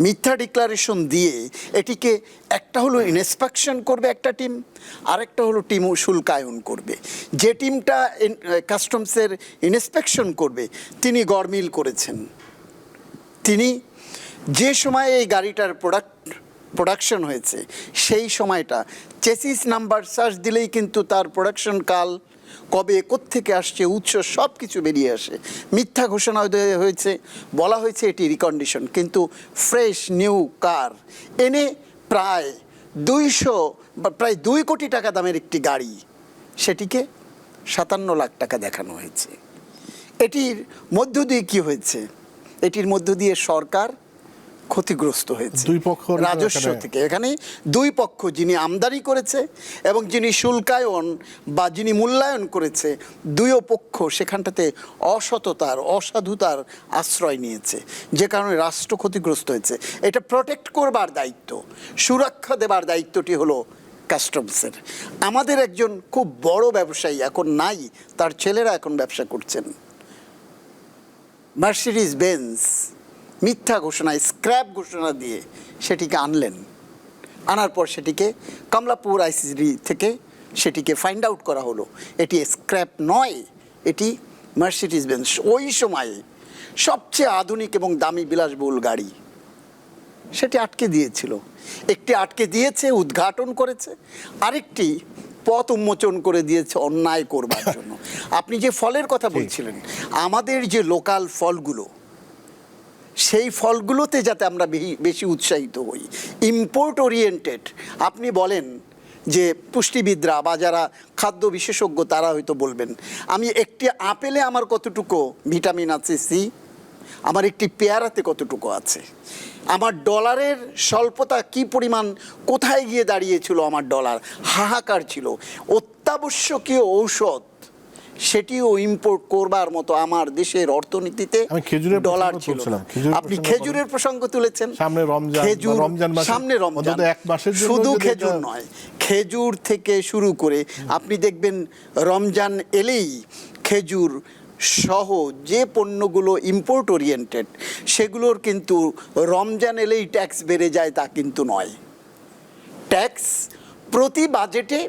মিথ্যা ডিক্লারেশন দিয়ে এটিকে একটা হলো ইন্সপেকশন করবে একটা টিম, আরেকটা হলো টিম শুল্কায়ন করবে। যে টিমটা কাস্টমসের ইন্সপেকশন করবে তিনি গড়মিল করেছেন। তিনি যে সময়ে এই গাড়িটার প্রোডাকশন হয়েছে সেই সময়টা চেসিস নাম্বার সার্চ দিলেই কিন্তু তার প্রোডাকশন কাল, কবে কোত্থেকে আসছে, উৎস সব কিছু বেরিয়ে আসে। মিথ্যা ঘোষণা হয়েছে, বলা হয়েছে এটি রিকন্ডিশন, কিন্তু ফ্রেশ নিউ কার এনে প্রায় 200 বা প্রায় 2 কোটি টাকা দামের একটি গাড়ি, সেটিকে 57 লাখ টাকা দেখানো হয়েছে। এটির মধ্য দিয়ে কি হয়েছে? এটির মধ্য দিয়ে সরকার ক্ষতিগ্রস্ত হয়েছে দুই পক্ষর রাজস্ব থেকে। এখানে দুই পক্ষ, যিনি আমদানি করেছে এবং যিনি শুল্কায়ন বা যিনি মূল্যায়ন করেছে, দুই পক্ষ সেখানটাতে অসততার, অসাধুতার আশ্রয় নিয়েছে, যে কারণে রাষ্ট্র ক্ষতিগ্রস্ত হয়েছে। এটা প্রোটেক্ট করবার দায়িত্ব, সুরক্ষা দেবার দায়িত্বটি হলো কাস্টমসের। আমাদের একজন খুব বড় ব্যবসায়ী এখন নাই, তার ছেলেরা এখন ব্যবসা করছেন। মার্সিডিজ বেঞ্জ মিথ্যা ঘোষণা, স্ক্র্যাপ ঘোষণা দিয়ে সেটিকে আনলেন। আনার পর সেটিকে কমলাপুর আইসিডি থেকে সেটিকে ফাইন্ড আউট করা হলো এটি স্ক্র্যাপ নয়, এটি মার্সিডিজ বেঞ্জ। ওই সময়ে সবচেয়ে আধুনিক এবং দামি বিলাসবহুল গাড়ি, সেটি আটকে দিয়েছিল। একটি আটকে দিয়েছে, উদ্ঘাটন করেছে, আরেকটি পথ উন্মোচন করে দিয়েছে অন্যায় করবার জন্য। আপনি যে ফলের কথা বলছিলেন, আমাদের যে লোকাল ফলগুলো, সেই ফলগুলোতে যাতে আমরা বেশি উৎসাহিত হই, ইম্পোর্ট ওরিয়েন্টেড। আপনি বলেন যে পুষ্টিবিদরা বা যারা খাদ্য বিশেষজ্ঞ তারা হয়তো বলবেন, আমি একটি আপেলে আমার কতটুকু ভিটামিন আছে সি, আমার একটি পেয়ারাতে কতটুকু আছে, আমার ডলারের স্বল্পতা কি পরিমাণ, কোথায় গিয়ে দাঁড়িয়েছিল আমার ডলার, হাহাকার ছিল। অত্যাবশ্যকীয় ঔষধ সেটিও ইম্পোর্ট করবার মতো আমার দেশের অর্থনীতিতে ডলার ছিল। আপনি খেজুরের প্রসঙ্গ তুলেছেন, সামনে রমজান, সামনে রমজান, শুধু খেজুর নয়, খেজুর থেকে শুরু করে আপনি দেখবেন রমজান এলেই খেজুর সহ যে পণ্যগুলো ইম্পোর্ট ওরিয়েন্টেড সেগুলোর কিন্তু রমজান এলেই ট্যাক্স বেড়ে যায় তা কিন্তু নয়। ট্যাক্স প্রতি বাজেটে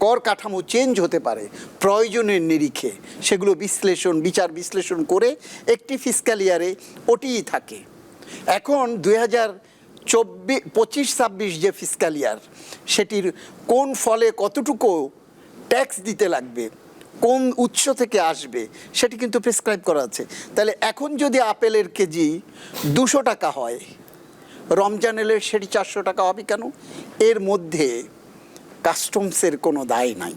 কর কাঠামো চেঞ্জ হতে পারে প্রয়োজনের নিরিখে, সেগুলো বিচার বিশ্লেষণ করে একটি ফিসক্যাল ইয়ারে ওটিই থাকে। এখন 2025-26 যে ফিসক্যাল ইয়ার, সেটির কোন ফলে কতটুকু ট্যাক্স দিতে লাগবে, কোন উৎস থেকে আসবে, সেটি কিন্তু প্রেসক্রাইব করা আছে। তাহলে এখন যদি আপেলের কেজি 200 টাকা হয়, রমজান এলে সেটি 400 টাকা হবে কেন? এর মধ্যে কাস্টমসের কোনো দায় নাই।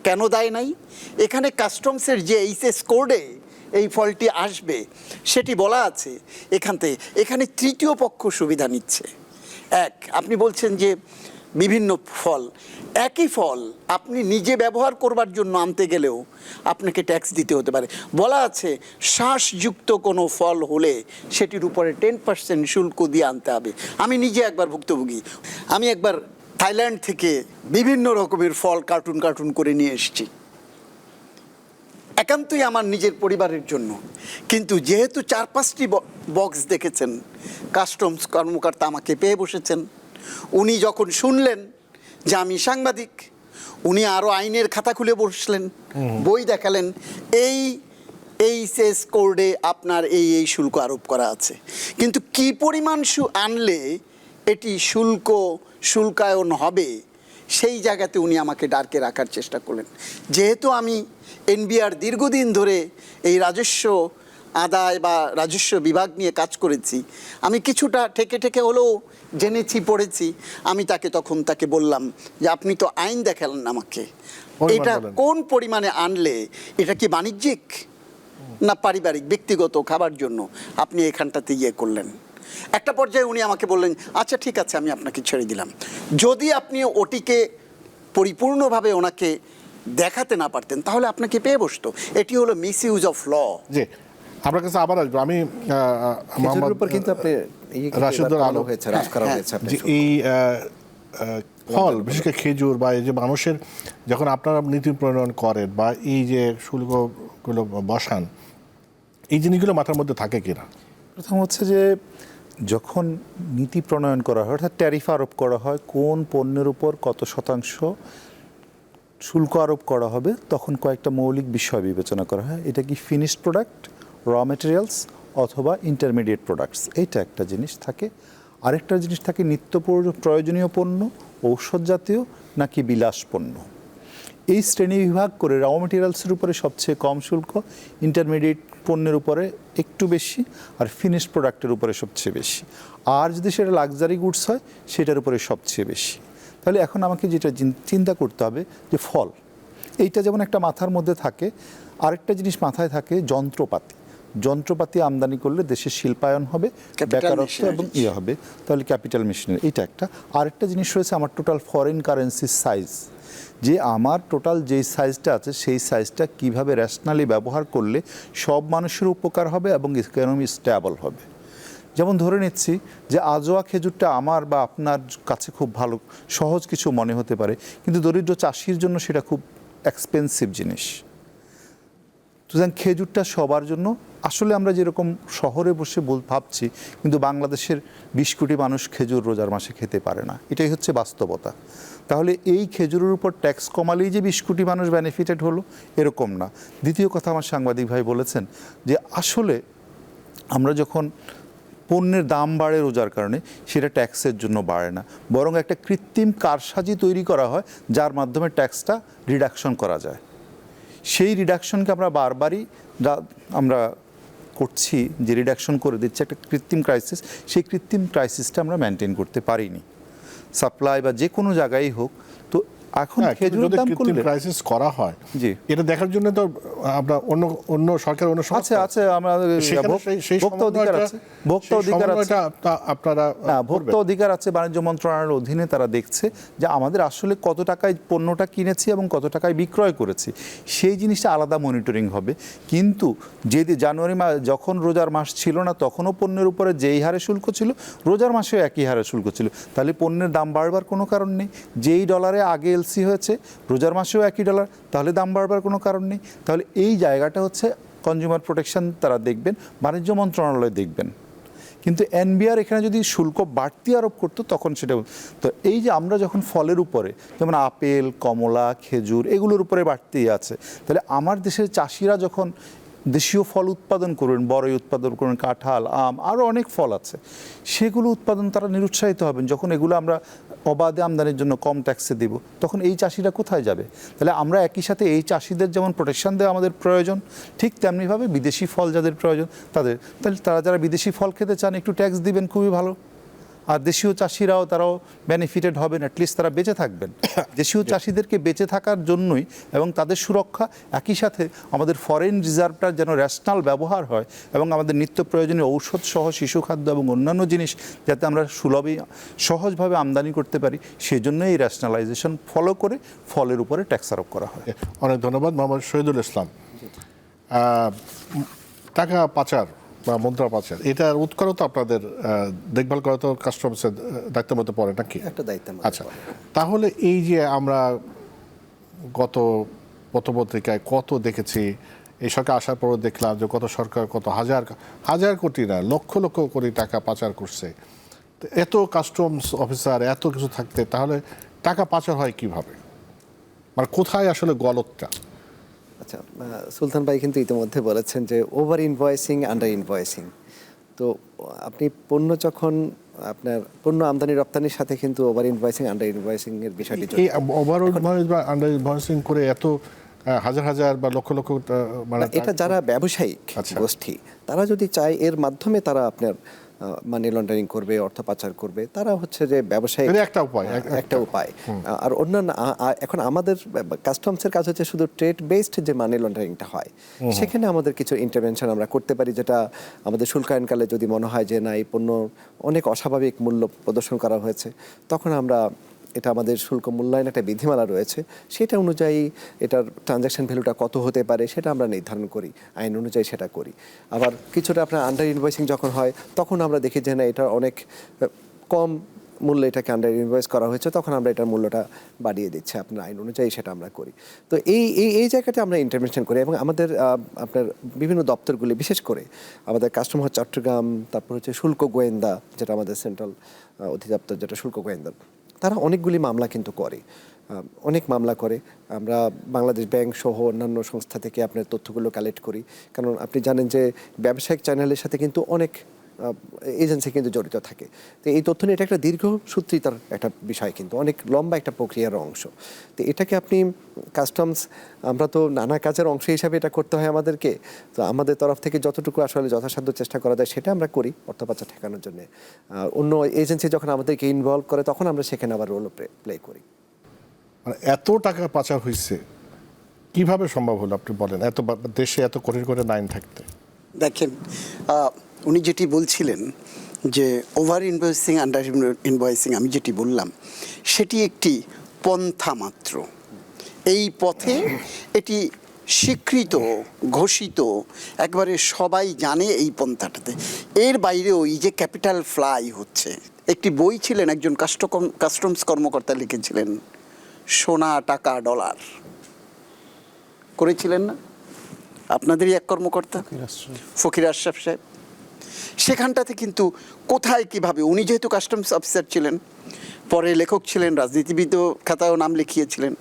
কেন দায় নাই? এখানে কাস্টমসের যে এইচএস কোডে এই ফলটি আসবে সেটি বলা আছে এখানে তৃতীয় পক্ষ সুবিধা নিচ্ছে। আপনি বলছেন যে বিভিন্ন ফল, একই ফল আপনি নিজে ব্যবহার করবার জন্য আনতে গেলেও আপনাকে ট্যাক্স দিতে হতে পারে। বলা আছে শ্বাসযুক্ত কোনো ফল হলে সেটির উপরে 10% শুল্ক দিয়ে আনতে হবে। আমি নিজে একবার ভুক্তভোগী। আমি একবার থাইল্যান্ড থেকে বিভিন্ন রকমের ফল কার্টুন করে নিয়ে এসেছি, একান্তই আমার নিজের পরিবারের জন্য। কিন্তু যেহেতু 4-5টি বক্স দেখেছেন, কাস্টমস কর্মকর্তা আমাকে পেয়ে বসেছেন। উনি যখন শুনলেন যে আমি সাংবাদিক, উনি আরও আইনের খাতা খুলে বসলেন, বই দেখালেন, এইচএস কোডে আপনার এই শুল্ক আরোপ করা আছে। কিন্তু কি পরিমাণ আনলে এটি শুল্কায়ন হবে, সেই জায়গাতে উনি আমাকে ডার্কে রাখার চেষ্টা করলেন। যেহেতু আমি এনবিআর দীর্ঘদিন ধরে এই রাজস্ব আদায় বা রাজস্ব বিভাগ নিয়ে কাজ করেছি, আমি কিছুটা ঠেকে হলেও জেনেছি, পড়েছি। আমি তখন তাকে বললাম যে আপনি তো আইন দেখালেন আমাকে, এটা কোন পরিমাণে আনলে, এটা কি বাণিজ্যিক না পারিবারিক ব্যক্তিগত খাবার জন্য আপনি এখানটাতে করলেন? একটা পর্যায়ে উনি আমাকে বললেন, আচ্ছা ঠিক আছে, আমি আপনাকে ছেড়ে দিলাম। যদি আপনি ওটিকে পরিপূর্ণভাবে ওনাকে দেখাতে না পারতেন তাহলে আপনাকে পেয়ে বসতো। এটি হলো মিস ইউজ অফ ল। জি, আপনার কাছে আবার আসবো। আমি কিন্তু আপনি রাশিদুল আলম হয়েছে, রাজ করা হয়েছে যে এই ফল, বিশেষ করে খেজুর বা এই যে মানুষের, যখন আপনারা নীতি প্রণয়ন করেন বা এই যে শুল্কগুলো বসান, এই জিনিসগুলো মাথার মধ্যে থাকে কিনা? প্রথম হচ্ছে যে যখন নীতি প্রণয়ন করা হয়, অর্থাৎ ট্যারিফ আরোপ করা হয়, কোন পণ্যের উপর কত শতাংশ শুল্ক আরোপ করা হবে, তখন কয়েকটা মৌলিক বিষয় বিবেচনা করা হয়। এটা কি ফিনিশড প্রোডাক্ট, র ম্যাটেরিয়ালস অথবা ইন্টারমিডিয়েট প্রোডাক্টস, এইটা একটা জিনিস থাকে। আরেকটা জিনিস থাকে নিত্য প্রয়োজনীয় পণ্য, ঔষধ জাতীয় নাকি বিলাস পণ্য। এই শ্রেণী বিভাগ করে র মেটেরিয়ালসের উপরে সবচেয়ে কম শুল্ক, ইন্টারমিডিয়েট পণ্যের উপরে একটু বেশি, আর ফিনিশড প্রোডাক্টের উপরে সবচেয়ে বেশি। আর যদি সেটা লাক্সারি গুডস হয় সেটার উপরে সবচেয়ে বেশি। তাহলে এখন আমাকে যেটা চিন্তা করতে হবে যে ফল, এইটা যেমন একটা মাথার মধ্যে থাকে, আরেকটা জিনিস মাথায় থাকে যন্ত্রপাতি আমদানি করলে দেশের শিল্পায়ন হবে, Capital বেকারত্ব এবং machinery। হবে, তাহলে ক্যাপিটাল মেশিনারি, এটা একটা। আরেকটা জিনিস রয়েছে আমার টোটাল ফরেন কারেন্সির সাইজ, যে আমার টোটাল যেই সাইজটা আছে সেই সাইজটা কিভাবে র্যাশনালি ব্যবহার করলে সব মানুষের উপকার হবে এবং ইকোনমি স্টেবল হবে। যেমন ধরে নিচ্ছি যে আজোয়া খেজুরটা আমার বা আপনার কাছে খুব ভালো সহজ কিছু মনে হতে পারে, কিন্তু দরিদ্র চাষির জন্য সেটা খুব এক্সপেন্সিভ জিনিস। সুতরাং খেজুরটা সবার জন্য, আসলে আমরা যেরকম শহরে বসে ভাবছি, কিন্তু বাংলাদেশের 20 কোটি মানুষ খেজুর রোজার মাসে খেতে পারে না, এটাই হচ্ছে বাস্তবতা। তাহলে এই খেজুরের উপর ট্যাক্স কমালেই যে 20 কোটি মানুষ বেনিফিটেড হলো, এরকম না। দ্বিতীয় কথা, আমার সাংবাদিক ভাই বলেছেন যে আসলে আমরা যখন পণ্যের দাম বাড়ে রোজার কারণে, সেটা ট্যাক্সের জন্য বাড়ে না, বরং একটা কৃত্রিম কারসাজি তৈরি করা হয় যার মাধ্যমে ট্যাক্সটা রিডাকশন করা যায়। সেই রিডাকশনকে আমরা বারবারই আমরা করছি, যে রিডাকশন করে দিচ্ছে একটা কৃত্রিম ক্রাইসিস, সেই কৃত্রিম ক্রাইসিসটা আমরা মেনটেন করতে পারিনি, সাপ্লাই বা যে কোনো জায়গায় হোক। তো এখন খেজুরের দাম করলে ক্রাইসিস করা হয়, জি, এটা দেখার জন্য তো আমরা অন্য সরকার অন্য আছে আমরা ভোক্তা অধিকার আছে, আপনারা ভোক্তা অধিকার আছে, বাণিজ্য মন্ত্রণালয়ের অধীনে তারা দেখছে যে আমাদের আসলে কত টাকায় পণ্যটা কিনেছি এবং কত টাকায় বিক্রয় করেছি, সেই জিনিসটা আলাদা মনিটরিং হবে। কিন্তু যদি জানুয়ারি মাস যখন রোজার মাস ছিল না, তখনও পণ্যের উপরে যেই হারে শুল্ক ছিল, রোজার মাসেও একই হারে শুল্ক ছিল, তাহলে পণ্যের দাম বাড়বার কোনো কারণ নেই। যেই ডলারে আগে এলসি হয়েছে, রোজার মাসেও একই ডলার, তাহলে দাম বাড়বার কোনো কারণ নেই। তাহলে এই জায়গাটা হচ্ছে কনজিউমার প্রোটেকশন তারা দেখবেন, বাণিজ্য মন্ত্রণালয় দেখবেন। কিন্তু এনবিআর এখানে যদি শুল্ক বাড়তি আরোপ করতো তখন সেটা, তো এই যে আমরা যখন ফলের উপরে, যেমন আপেল, কমলা, খেজুর, এগুলোর উপরে বাড়তি আছে, তাহলে আমার দেশের চাষিরা যখন দেশীয় ফল উৎপাদন করবেন, বড়ই উৎপাদন করবেন, কাঁঠাল, আম, আরও অনেক ফল আছে, সেগুলো উৎপাদন তারা নিরুৎসাহিত হবেন। যখন এগুলো আমরা অবাধে আমদানির জন্য কম ট্যাক্সে দেব, তখন এই চাষিরা কোথায় যাবে? তাহলে আমরা একই সাথে এই চাষিদের যেমন প্রোটেকশন দেওয়া আমাদের প্রয়োজন, ঠিক তেমনিভাবে বিদেশি ফল যাদের প্রয়োজন তাদের, তাহলে তারা যারা বিদেশি ফল খেতে চান একটু ট্যাক্স দিবেন, খুবই ভালো। আর দেশীয় চাষিরাও তারাও বেনিফিটেড হবেন, অ্যাটলিস্ট তারা বেঁচে থাকবেন। দেশীয় চাষিদেরকে বেঁচে থাকার জন্যই এবং তাদের সুরক্ষা, একই সাথে আমাদের ফরেন রিজার্ভটার যেন ন্যাশনাল ব্যবহার হয় এবং আমাদের নিত্য প্রয়োজনীয় ঔষধ সহ শিশু খাদ্য এবং অন্যান্য জিনিস যাতে আমরা সুলভে সহজভাবে আমদানি করতে পারি, সেজন্য এই ন্যাশনালাইজেশন ফলো করে ফলের উপরে ট্যাক্স আরোপ করা হয়। অনেক ধন্যবাদ মোহাম্মদ শহীদুল ইসলাম। টাকা পাচার বা মুদ্রা পাচার, এটার উৎকরণ তো আপনাদের দেখভাল করা তো কাস্টমসের দায়িত্বের মধ্যে পড়ে নাকি? একটা দায়িত্ব। আচ্ছা, তাহলে এই যে আমরা গত পত্রপত্রিকায় কত দেখেছি, এই সরকার আসার পর দেখলাম যে কত সরকার কত হাজার কোটি না লক্ষ লক্ষ কোটি টাকা পাচার করছে। এত কাস্টমস অফিসার এত কিছু থাকতে তাহলে টাকা পাচার হয় কিভাবে, মানে কোথায় আসলে গলতটা? আচ্ছা, সুলতান ভাই কিন্তু ইতিমধ্যে বলেছেন যে ওভার ইনভয়েসিং, আন্ডার ইনভয়েসিং। তো আপনি পণ্য যখন আপনার পণ্য আমদানি রপ্তানির সাথে কিন্তু ওভার ইনভয়েসিং, আন্ডার ইনভয়েসিং এর বিষয়টি, এই ওভার ইনভয়েস বা আন্ডার ইনভয়েসিং করে এত হাজার হাজার বা লক্ষ লক্ষ মানে এটা যারা ব্যবসায়িক গোষ্ঠী, তারা যদি চায় এর মাধ্যমে তারা আপনার মানি লন্ডারিং করবে, অর্থ পাচার করবে, তারা হচ্ছে যে ব্যবসায়িক একটা উপায়। আর অন্যান্য এখন আমাদের কাস্টমসের কাজ হচ্ছে শুধু ট্রেড বেসড যে মানি লন্ডারিংটা হয়, সেখানে আমাদের কিছু ইন্টারভেনশন আমরা করতে পারি, যেটা আমাদের শুল্কায়নকালে যদি মনে হয় যে না এই পণ্য অনেক অস্বাভাবিক মূল্য প্রদর্শন করা হয়েছে, তখন আমরা, এটা আমাদের শুল্ক মূল্যায়ন একটা বিধিমালা রয়েছে, সেটা অনুযায়ী এটার ট্রানজ্যাকশন ভ্যালুটা কত হতে পারে সেটা আমরা নির্ধারণ করি, আইন অনুযায়ী সেটা করি। আবার কিছুটা আপনার আন্ডার ইনভয়েসিং যখন হয়, তখন আমরা দেখি যে না এটা অনেক কম মূল্যে এটাকে আন্ডার ইনভয়েস করা হয়েছে, তখন আমরা এটার মূল্যটা বাড়িয়ে দিচ্ছি, আপনার আইন অনুযায়ী সেটা আমরা করি। তো এই জায়গাটা আমরা ইন্টারভেনশন করি এবং আমাদের আপনার বিভিন্ন দপ্তরগুলি, বিশেষ করে আমাদের কাস্টম হচ্ছে চট্টগ্রাম, তারপর হচ্ছে শুল্ক গোয়েন্দা, যেটা আমাদের সেন্ট্রাল অধিদপ্তর, যেটা শুল্ক গোয়েন্দা, তারা অনেকগুলি মামলা কিন্তু করে, অনেক মামলা করে। আমরা বাংলাদেশ ব্যাংক সহ অন্যান্য সংস্থা থেকে আপনার তথ্যগুলো কালেক্ট করি, কারণ আপনি জানেন যে ব্যবসায়িক চ্যানেলের সাথে কিন্তু অনেক এজেন্সি কিন্তু জড়িত থাকে। তো এই তথ্য নিয়ে এটা একটা দীর্ঘসূত্রিতার একটা বিষয়, কিন্তু অনেক লম্বা একটা প্রক্রিয়ার অংশ। তো এটাকে আপনি কাস্টমস, আমরা তো নানা কাজের অংশ হিসাবে এটা করতে হয় আমাদেরকে, তো আমাদের তরফ থেকে যতটুকু আসলে যথাসাধ্য চেষ্টা করা যায় সেটা আমরা করি অর্থ পাচার ঠেকানোর জন্য। অন্য এজেন্সি যখন আমাদেরকে ইনভলভ করে, তখন আমরা সেখানে আবার রোল প্লে করি। মানে এত টাকা পাচার হয়েছে, কিভাবে সম্ভব হলো আপনি বলেন, এত দেশে এত কঠিন করে আইন থাকতে? দেখেন, উনি যেটি বলছিলেন যে ওভার ইনভয়েসিং, আন্ডার ইনভয়েসিং, আমি যেটি বললাম সেটি একটি পন্থা মাত্র। এই পথে এটি স্বীকৃত, ঘোষিত, একবারে সবাই জানে এই পন্থাটাতে। এর বাইরেও এই যে ক্যাপিটাল ফ্লাই হচ্ছে, একটি বই ছিলেন, একজন কাস্টমস কর্মকর্তা লিখেছিলেন, সোনা টাকা ডলার, করেছিলেন না আপনাদেরই এক কর্মকর্তা ফকির আশরাফ সাহেব? সেখানটাতে কিন্তু কোথায় কিভাবে, উনি যেহেতু কাস্টমস অফিসার ছিলেন, পরে লেখক ছিলেন, রাজনীতিবিদ খাতায়ও নাম লিখিয়েছিলেন,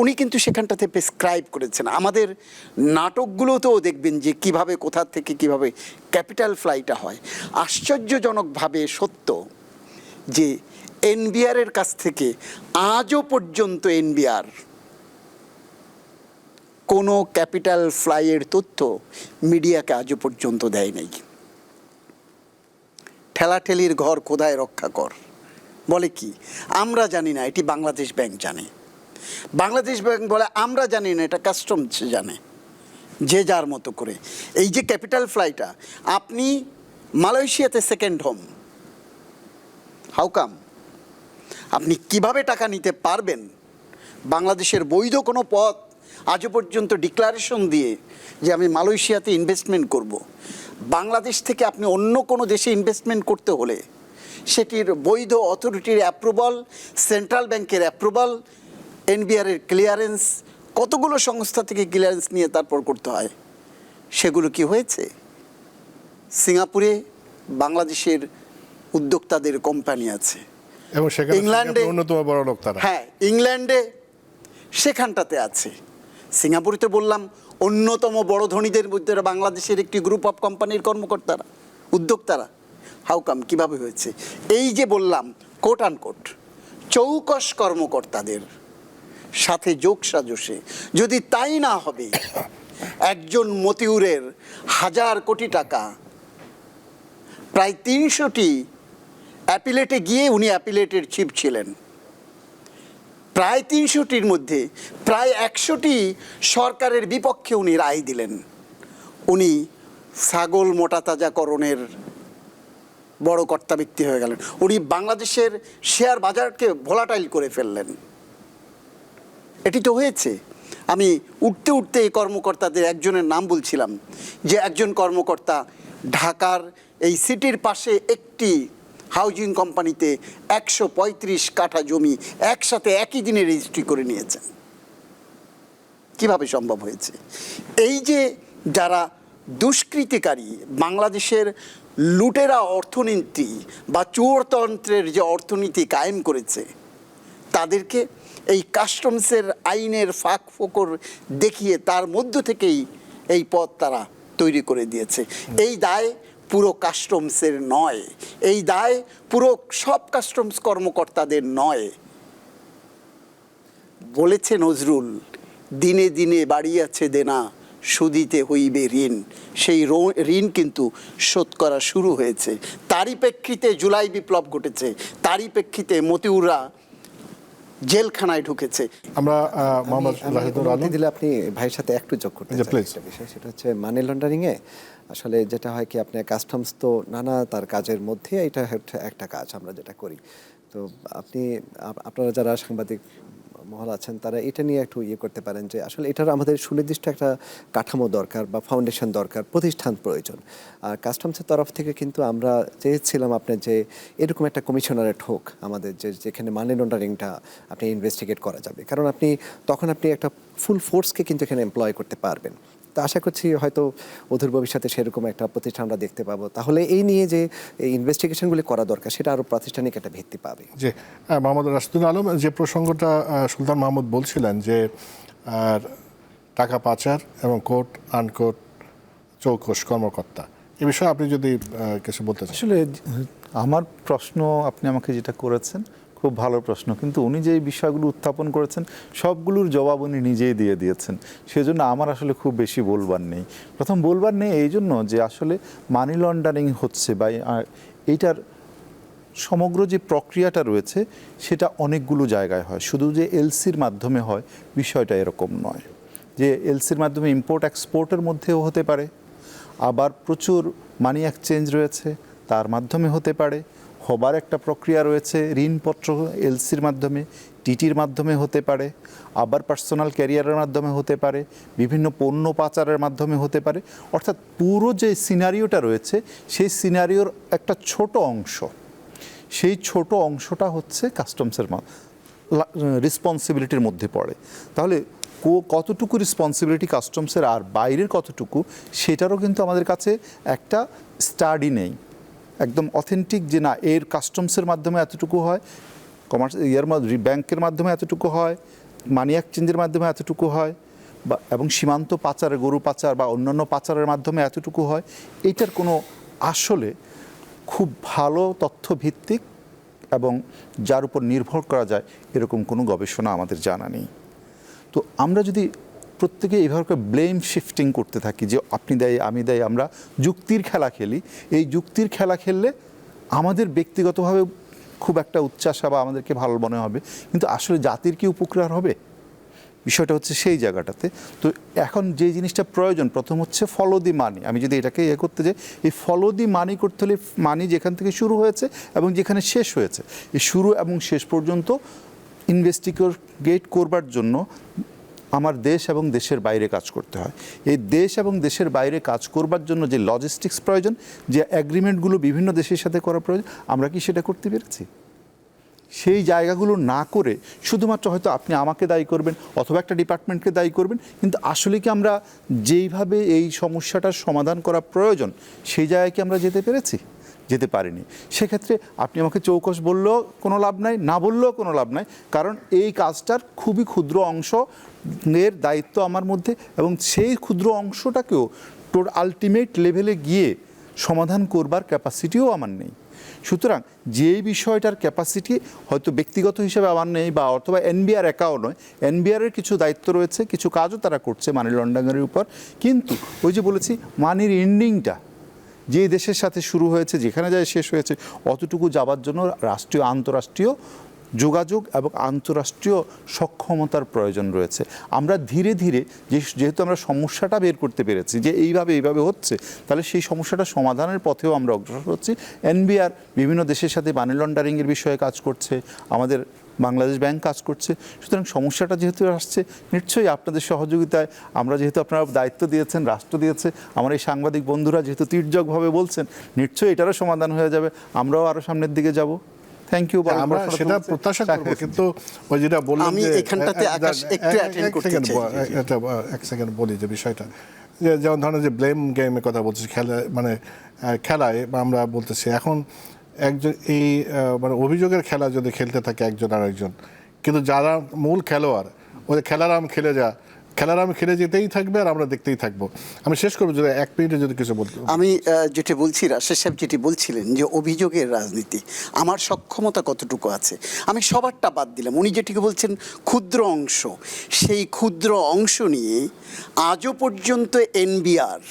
উনি কিন্তু সেখানটাতে প্রেসক্রাইব করেছেন। আমাদের নাটকগুলোতেও দেখবেন যে কিভাবে, কোথা থেকে কিভাবে ক্যাপিটাল ফ্লাইটা হয়। আশ্চর্যজনকভাবে সত্য যে এনবিআরের কাছ থেকে আজও পর্যন্ত এনবিআর কোনো ক্যাপিটাল ফ্লাইয়ের তথ্য মিডিয়াকে আজও পর্যন্ত দেয় নাই। ঠেলাঠেলির ঘর খোদায় রক্ষা কর বলে কি, আমরা জানি না, এটি বাংলাদেশ ব্যাংক জানে। বাংলাদেশ ব্যাংক বলে আমরা জানি না, এটা কাস্টমস জানে, যে যার মতো করে। এই যে ক্যাপিটাল ফ্লাইটা, আপনি মালয়েশিয়াতে সেকেন্ড হোম, হাউ কাম? আপনি কিভাবে টাকা নিতে পারবেন? বাংলাদেশের বৈধ কোনো পথ আজও পর্যন্ত ডিক্লারেশন দিয়ে যে আমি মালয়েশিয়াতে ইনভেস্টমেন্ট করব। বাংলাদেশ থেকে আপনি অন্য কোনো দেশে ইনভেস্টমেন্ট করতে হলে সেটির বৈধ অথরিটির অ্যাপ্রুভাল, সেন্ট্রাল ব্যাংকের অ্যাপ্রুভাল, এনবিআরের ক্লিয়ারেন্স, কতগুলো সংস্থা থেকে ক্লিয়ারেন্স নিয়ে তারপর করতে হয়। সেগুলো কি হয়েছে? সিঙ্গাপুরে বাংলাদেশের উদ্যোক্তাদের কোম্পানি আছে, এবং সেখানে ইংল্যান্ডে অন্যতম বড় লোক তারা। হ্যাঁ, ইংল্যান্ডে সেখানটাতে আছে। সিঙ্গাপুরে তো বললাম অন্যতম বড় ধনীদের মধ্যে বাংলাদেশের একটি গ্রুপ অফ কোম্পানির কর্মকর্তারা, উদ্যোক্তারা। হাউকাম, কিভাবে হয়েছে? এই যে বললাম কোট আনকোট চৌকস কর্মকর্তাদের সাথে যোগ সাজসে, যদি তাই না হবে, একজন মতিউরের 1000 কোটি টাকা, প্রায় 300টি অ্যাপিলেটে গিয়ে, উনি অ্যাপিলেটের চিফ ছিলেন, প্রায় 300টির মধ্যে প্রায় 100টি সরকারের বিপক্ষে উনি রায় দিলেন। উনি ছাগল মোটা তাজাকরণের বড় কর্তা ব্যক্তি হয়ে গেলেন। উনি বাংলাদেশের শেয়ার বাজারকে ভোলাটাইল করে ফেললেন। এটি তো হয়েছে। আমি উঠতে উঠতে এই কর্মকর্তাদের একজনের নাম বলছিলাম, যে একজন কর্মকর্তা ঢাকার এই সিটির পাশে একটি হাউজিং কোম্পানিতে 135 কাঠা জমি একসাথে একই দিনে রেজিস্ট্রি করে নিয়েছেন। কিভাবে সম্ভব হয়েছে? এই যে যারা দুষ্কৃতিকারী, বাংলাদেশের লুটেরা অর্থনীতি বা চোরতন্ত্রের যে অর্থনীতি কায়েম করেছে, তাদেরকে এই কাস্টমসের আইনের ফাঁক ফোকর দেখিয়ে তার মধ্য থেকেই এই পথ তারা তৈরি করে দিয়েছে। এই দায় পুরো কাস্টমসের নয়, এই দায় পুরো সব কাস্টমস কর্মকর্তাদের নয়। বলেছে নজরুল, দিনে দিনে বাড়িয়াছে দেনা, সুদিতে হইবে ঋণ। সেই ঋণ কিন্তু শোধ করা শুরু হয়েছে। তারই প্রেক্ষিতে জুলাই বিপ্লব ঘটেছে, তারই প্রেক্ষিতে মতিউররা জেলখানায় ঢুকেছে। আমরা মোহাম্মদ রাহিদুল আলম দিলে আপনি ভাইয়ের সাথে একটু যোগ করতে চাই একটা বিষয়, সেটা হচ্ছে মানি লন্ডারিংয়ে আসলে যেটা হয় কি, আপনার কাস্টমস তো নানা তার কাজের মধ্যে এটা হচ্ছে একটা কাজ আমরা যেটা করি। তো আপনারা যারা সাংবাদিক মহল আছেন তারা এটা নিয়ে একটু করতে পারেন যে আসলে এটার আমাদের সুনির্দিষ্ট একটা কাঠামো দরকার বা ফাউন্ডেশন দরকার, প্রতিষ্ঠান প্রয়োজন। আর কাস্টমসের তরফ থেকে কিন্তু আমরা চেয়েছিলাম আপনার যে এরকম একটা কমিশনারেট হোক আমাদের, যেখানে মানি লন্ডারিংটা আপনি ইনভেস্টিগেট করা যাবে, কারণ তখন আপনি একটা ফুল ফোর্সকে কিন্তু এখানে এমপ্লয় করতে পারবেন। তো আশা করছি হয়তো অদূর ভবিষ্যতে সেরকম একটা প্রতিষ্ঠান আমরা দেখতে পাবো। তাহলে এই নিয়ে যে ইনভেস্টিগেশনগুলি করা দরকার সেটা আরও প্রাতিষ্ঠানিক একটা ভিত্তি পাবে। যে মোহাম্মদ রাশিদুল আলম, যে প্রসঙ্গটা সুলতান মাহমুদ বলছিলেন যে টাকা পাচার এবং কোট আনকোট চৌকস কর্মকর্তা, এ বিষয়ে আপনি যদি কিছু বলতে চান। আসলে আমার প্রশ্ন আপনি আমাকে যেটা করেছেন খুব ভালো প্রশ্ন, কিন্তু উনি যে বিষয়গুলো উত্থাপন করেছেন সবগুলোর জবাব উনি নিজেই দিয়ে দিয়েছেন। সেজন্য আমার আসলে খুব বেশি বলবার নেই। প্রথম বলবার নেই এই জন্য যে আসলে মানি লন্ডারিং হচ্ছে বা এইটার সমগ্র যে প্রক্রিয়াটা রয়েছে সেটা অনেকগুলো জায়গায় হয়, শুধু যে এলসির মাধ্যমে হয় বিষয়টা এরকম নয়। যে এলসির মাধ্যমে ইম্পোর্ট এক্সপোর্টের মধ্যেও হতে পারে, আবার প্রচুর মানি এক্সচেঞ্জ রয়েছে তার মাধ্যমে হতে পারে, হবার একটা প্রক্রিয়া রয়েছে ঋণপত্র এলসির মাধ্যমে, টিটির মাধ্যমে হতে পারে, আবার পার্সোনাল ক্যারিয়ারের মাধ্যমে হতে পারে, বিভিন্ন পণ্য পাচারের মাধ্যমে হতে পারে। অর্থাৎ পুরো যে সিনারিওটা রয়েছে সেই সিনারিওর একটা ছোট অংশ, সেই ছোট অংশটা হচ্ছে কাস্টমসের রেসপন্সিবিলিটির মধ্যে পড়ে। তাহলে কতটুকু রেসপন্সিবিলিটি কাস্টমসের আর বাইরের কতটুকু, সেটারও কিন্তু আমাদের কাছে একটা স্টাডি নেই একদম অথেন্টিক, যে না এর কাস্টমসের মাধ্যমে এতটুকু হয়, কমার্স ব্যাংকের মাধ্যমে এতটুকু হয়, মানি এক্সচেঞ্জের মাধ্যমে এতটুকু হয়, বা এবং সীমান্ত পাচারে গরু পাচার বা অন্যান্য পাচারের মাধ্যমে এতটুকু হয়। এটার কোনো আসলে খুব ভালো তথ্যভিত্তিক এবং যার উপর নির্ভর করা যায় এরকম কোনো গবেষণা আমাদের জানা নেই। তো আমরা যদি প্রত্যেকে এইভাবে ব্লেম শিফটিং করতে থাকি যে আপনি দেয় আমি দেয়, আমরা যুক্তির খেলা খেলি, এই যুক্তির খেলা খেললে আমাদের ব্যক্তিগতভাবে খুব একটা উচ্চাসা বা আমাদেরকে ভালো মনে হবে, কিন্তু আসলে জাতির কি উপকার হবে? বিষয়টা হচ্ছে সেই জায়গাটাতে। তো এখন যে জিনিসটা প্রয়োজন, প্রথম হচ্ছে ফলো দি মানি। আমি যদি এটাকে করতে যাই, এই ফলো দি মানি করতে হলে মানি যেখান থেকে শুরু হয়েছে এবং যেখানে শেষ হয়েছে, এই শুরু এবং শেষ পর্যন্ত ইনভেস্টিগেট করবার জন্য আমার দেশ এবং দেশের বাইরে কাজ করতে হয়। এই দেশ এবং দেশের বাইরে কাজ করবার জন্য যে লজিস্টিক্স প্রয়োজন, যে অ্যাগ্রিমেন্টগুলো বিভিন্ন দেশের সাথে করা প্রয়োজন, আমরা কি সেটা করতে পেরেছি? সেই জায়গাগুলো না করে শুধুমাত্র হয়তো আপনি আমাকে দায়ী করবেন অথবা একটা ডিপার্টমেন্টকে দায়ী করবেন, কিন্তু আসলে কি আমরা যেইভাবে এই সমস্যাটার সমাধান করা প্রয়োজন সেই জায়গায় কি আমরা যেতে পেরেছি? যেতে পারিনি। সেক্ষেত্রে আপনি আমাকে চৌকস বললেও কোনো লাভ নাই, না বললেও কোনো লাভ নাই, কারণ এই কাজটার খুবই ক্ষুদ্র অংশ এর দায়িত্ব আমার মধ্যে, এবং সেই ক্ষুদ্র অংশটাকেও আলটিমেট লেভেলে গিয়ে সমাধান করবার ক্যাপাসিটিও আমার নেই। সুতরাং যেই বিষয়টার ক্যাপাসিটি হয়তো ব্যক্তিগত হিসেবে আমার নেই, বা অথবা এনবিআর একাও নয়, এনবিআরের কিছু দায়িত্ব রয়েছে, কিছু কাজও তারা করছে মানি লন্ডারিংয়ের উপর, কিন্তু ওই যে বলেছি মানির এন্ডিংটা যে দেশের সাথে শুরু হয়েছে যেখানে যায় শেষ হয়েছে, অতটুকু যাবার জন্য রাষ্ট্রীয় আন্তঃরাষ্ট্রীয় যোগাযোগ এবং আন্তঃরাষ্ট্রীয় সক্ষমতার প্রয়োজন রয়েছে। আমরা ধীরে ধীরে যেহেতু আমরা সমস্যাটা বের করতে পেরেছি যে এইভাবে হচ্ছে, তাহলে সেই সমস্যাটা সমাধানের পথেও আমরা অগ্রসর হচ্ছি। এনবিআর বিভিন্ন দেশের সাথে মানি লন্ডারিংয়ের বিষয়ে কাজ করছে, আমাদের বাংলাদেশ ব্যাংক কাজ করছে। সুতরাং সমস্যাটা যেহেতু আসছে, নিশ্চয়ই আপনাদের সহযোগিতায়, আমরা যেহেতু আপনারা দায়িত্ব দিয়েছেন, রাষ্ট্র দিয়েছে, আমার এই সাংবাদিক বন্ধুরা যেহেতু তীর্যকভাবে বলছেন, নিশ্চয়ই এটারও সমাধান হয়ে যাবে, আমরাও আরও সামনের দিকে যাব। Thank you. আমরা সেটা প্রত্যাশা করব, কিন্তু ওই যেটা বললাম আমি এখানটাতে আকাশ একটু অ্যাটেন্ড করতে চাই। এক সেকেন্ড বলি যে বিষয়টা, যেমন ধরেন যে ব্লেম গেমের কথা বলছি, খেলায় আমরা বলতেছি এখন একজন এই মানে অভিযোগের খেলা যদি খেলতে থাকে একজন আর একজন, কিন্তু যারা মূল খেলোয়াড় ওদের খেলার আমি খেলে যেতেই থাকবে আর আমরা দেখতেই থাকবো। আমি শেষ করবো যদি 1 মিনিটে যদি কিছু বলতে। আমি যেটা বলছি, রাশেদ সাহেব যেটি বলছিলেন যে অভিযোগের রাজনীতি, আমার সক্ষমতা কতটুকু আছে, আমি সবারটা বাদ দিলাম। উনি যেটিকে বলছেন ক্ষুদ্র অংশ, সেই ক্ষুদ্র অংশ নিয়ে আজও পর্যন্ত এনবিআর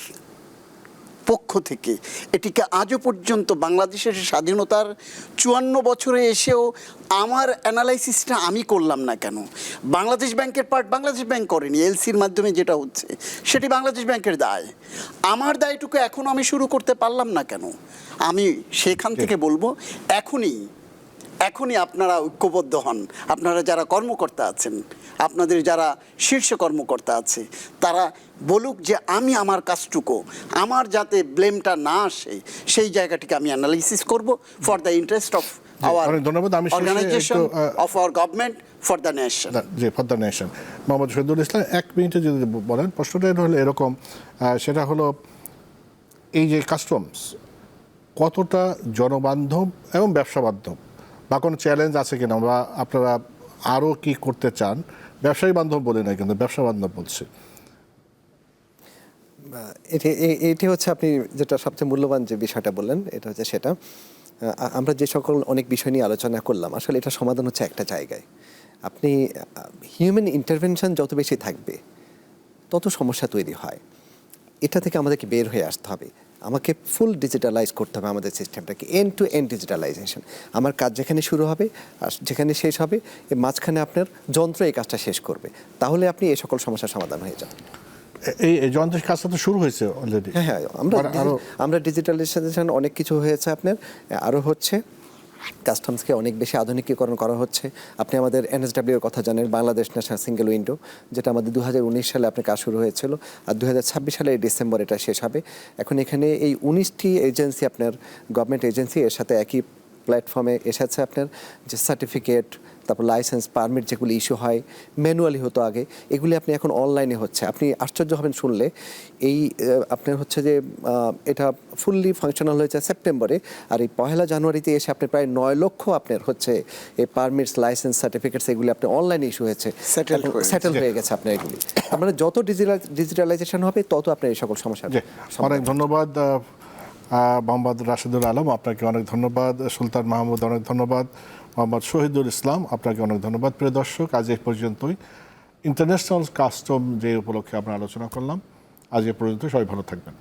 পক্ষ থেকে এটিকে আজও পর্যন্ত বাংলাদেশের স্বাধীনতার 54 বছরে এসেও আমার অ্যানালাইসিসটা আমি করলাম না কেন? বাংলাদেশ ব্যাংকের পার্ট বাংলাদেশ ব্যাংক করেনি, এলসির মাধ্যমে যেটা হচ্ছে সেটি বাংলাদেশ ব্যাংকের দায়। আমার দায়টুকু এখনও আমি শুরু করতে পারলাম না কেন? আমি সেখান থেকে বলবো এখনই আপনারা ঐক্যবদ্ধ হন, আপনারা যারা কর্মকর্তা আছেন, আপনাদের যারা শীর্ষ কর্মকর্তা আছে, তারা বলুক যে আমি আমার কাজটুকু, আমার যাতে ব্লেমটা না আসে সেই জায়গাটিকে আমি অ্যানালাইসিস করব for the interest of our organisation, of our government, for the nation. জি, for the nation. Mohammad Shahidul Islam 1 মিনিটে যদি বলেন। প্রশ্নটা হলো এরকম, সেটা হলো এই যে কাস্টমস কতটা জনবান্ধব এবং ব্যবসা বান্ধব, বা কোনো চ্যালেঞ্জ আছে কিনা, বা আপনারা আরও কি করতে চান? ব্যবসায়ী বান্ধব বলে না, কিন্তু ব্যবসা বান্ধব বলছে। এটি হচ্ছে আপনি যেটা সবচেয়ে মূল্যবান যে বিষয়টা বললেন, এটা হচ্ছে সেটা আমরা যে সকল অনেক বিষয় নিয়ে আলোচনা করলাম, আসলে এটা সমাধান হচ্ছে একটা জায়গায়। আপনি হিউম্যান ইন্টারভেনশন যত বেশি থাকবে তত সমস্যা তৈরি হয়। এটা থেকে আমাদেরকে বের হয়ে আসতে হবে। আমাকে ফুল ডিজিটালাইজ করতে হবে আমাদের সিস্টেমটাকে, এন্ড টু এন্ড ডিজিটালাইজেশন। আমার কাজ যেখানে শুরু হবে আর যেখানে শেষ হবে, এর মাঝখানে আপনার যন্ত্র এই কাজটা শেষ করবে। তাহলে আপনি এই সকল সমস্যার সমাধান হয়ে যাবে। এই যন্ত্রের কাজটা তো শুরু হয়েছে অলরেডি। হ্যাঁ, আমরা ডিজিটালাইজেশন অনেক কিছু হয়েছে আপনার, আরও হচ্ছে। কাস্টমসকে অনেক বেশি আধুনিকীকরণ করা হচ্ছে। আপনি আমাদের এনএসডব্লিউ এর কথা জানেন, বাংলাদেশ ন্যাশনাল সিঙ্গেল উইন্ডো, যেটা আমাদের 2019 সালে আপনার কাজ শুরু হয়েছিল, আর 2026 সালের ডিসেম্বর এটা শেষ হবে। এখন এখানে এই 19টি এজেন্সি, আপনার গভর্নমেন্ট এজেন্সি, এর সাথে একই প্ল্যাটফর্মে এসেছে আপনার যে সার্টিফিকেট, তারপর লাইসেন্স, পারমিট যেগুলি ইস্যু হয় ম্যানুয়ালি হতো আগে, এগুলি আপনি এখন অনলাইনে হচ্ছে। আপনি আশ্চর্য হবেন শুনলে, এই আপনার হচ্ছে যে এটা ফুললি ফাংশনাল হয়েছে সেপ্টেম্বরে, আর এই 1 জানুয়ারিতে এসে আপনি প্রায় 9 লক্ষ আপনার হচ্ছে এই পারমিটস, লাইসেন্স, সার্টিফিকেটস এগুলি আপনি অনলাইনে ইস্যু হয়েছে, সেটেল হয়ে গেছে আপনার এগুলি। আপনার যত ডিজিটালাইজেশন হবে তত আপনার এই সকল সমস্যা। অনেক ধন্যবাদ মোহাম্মদ রাশেদুল আলম, আপনাকে অনেক ধন্যবাদ। সুলতান মাহমুদ, অনেক ধন্যবাদ। মোহাম্মদ শহীদুল ইসলাম, আপনাকে অনেক ধন্যবাদ। প্রিয় দর্শক, আজ এই পর্যন্তই। ইন্টারন্যাশনাল কাস্টম ডে উপলক্ষে আমরা আলোচনা করলাম। আজ এ পর্যন্ত, সবাই ভালো থাকবেন।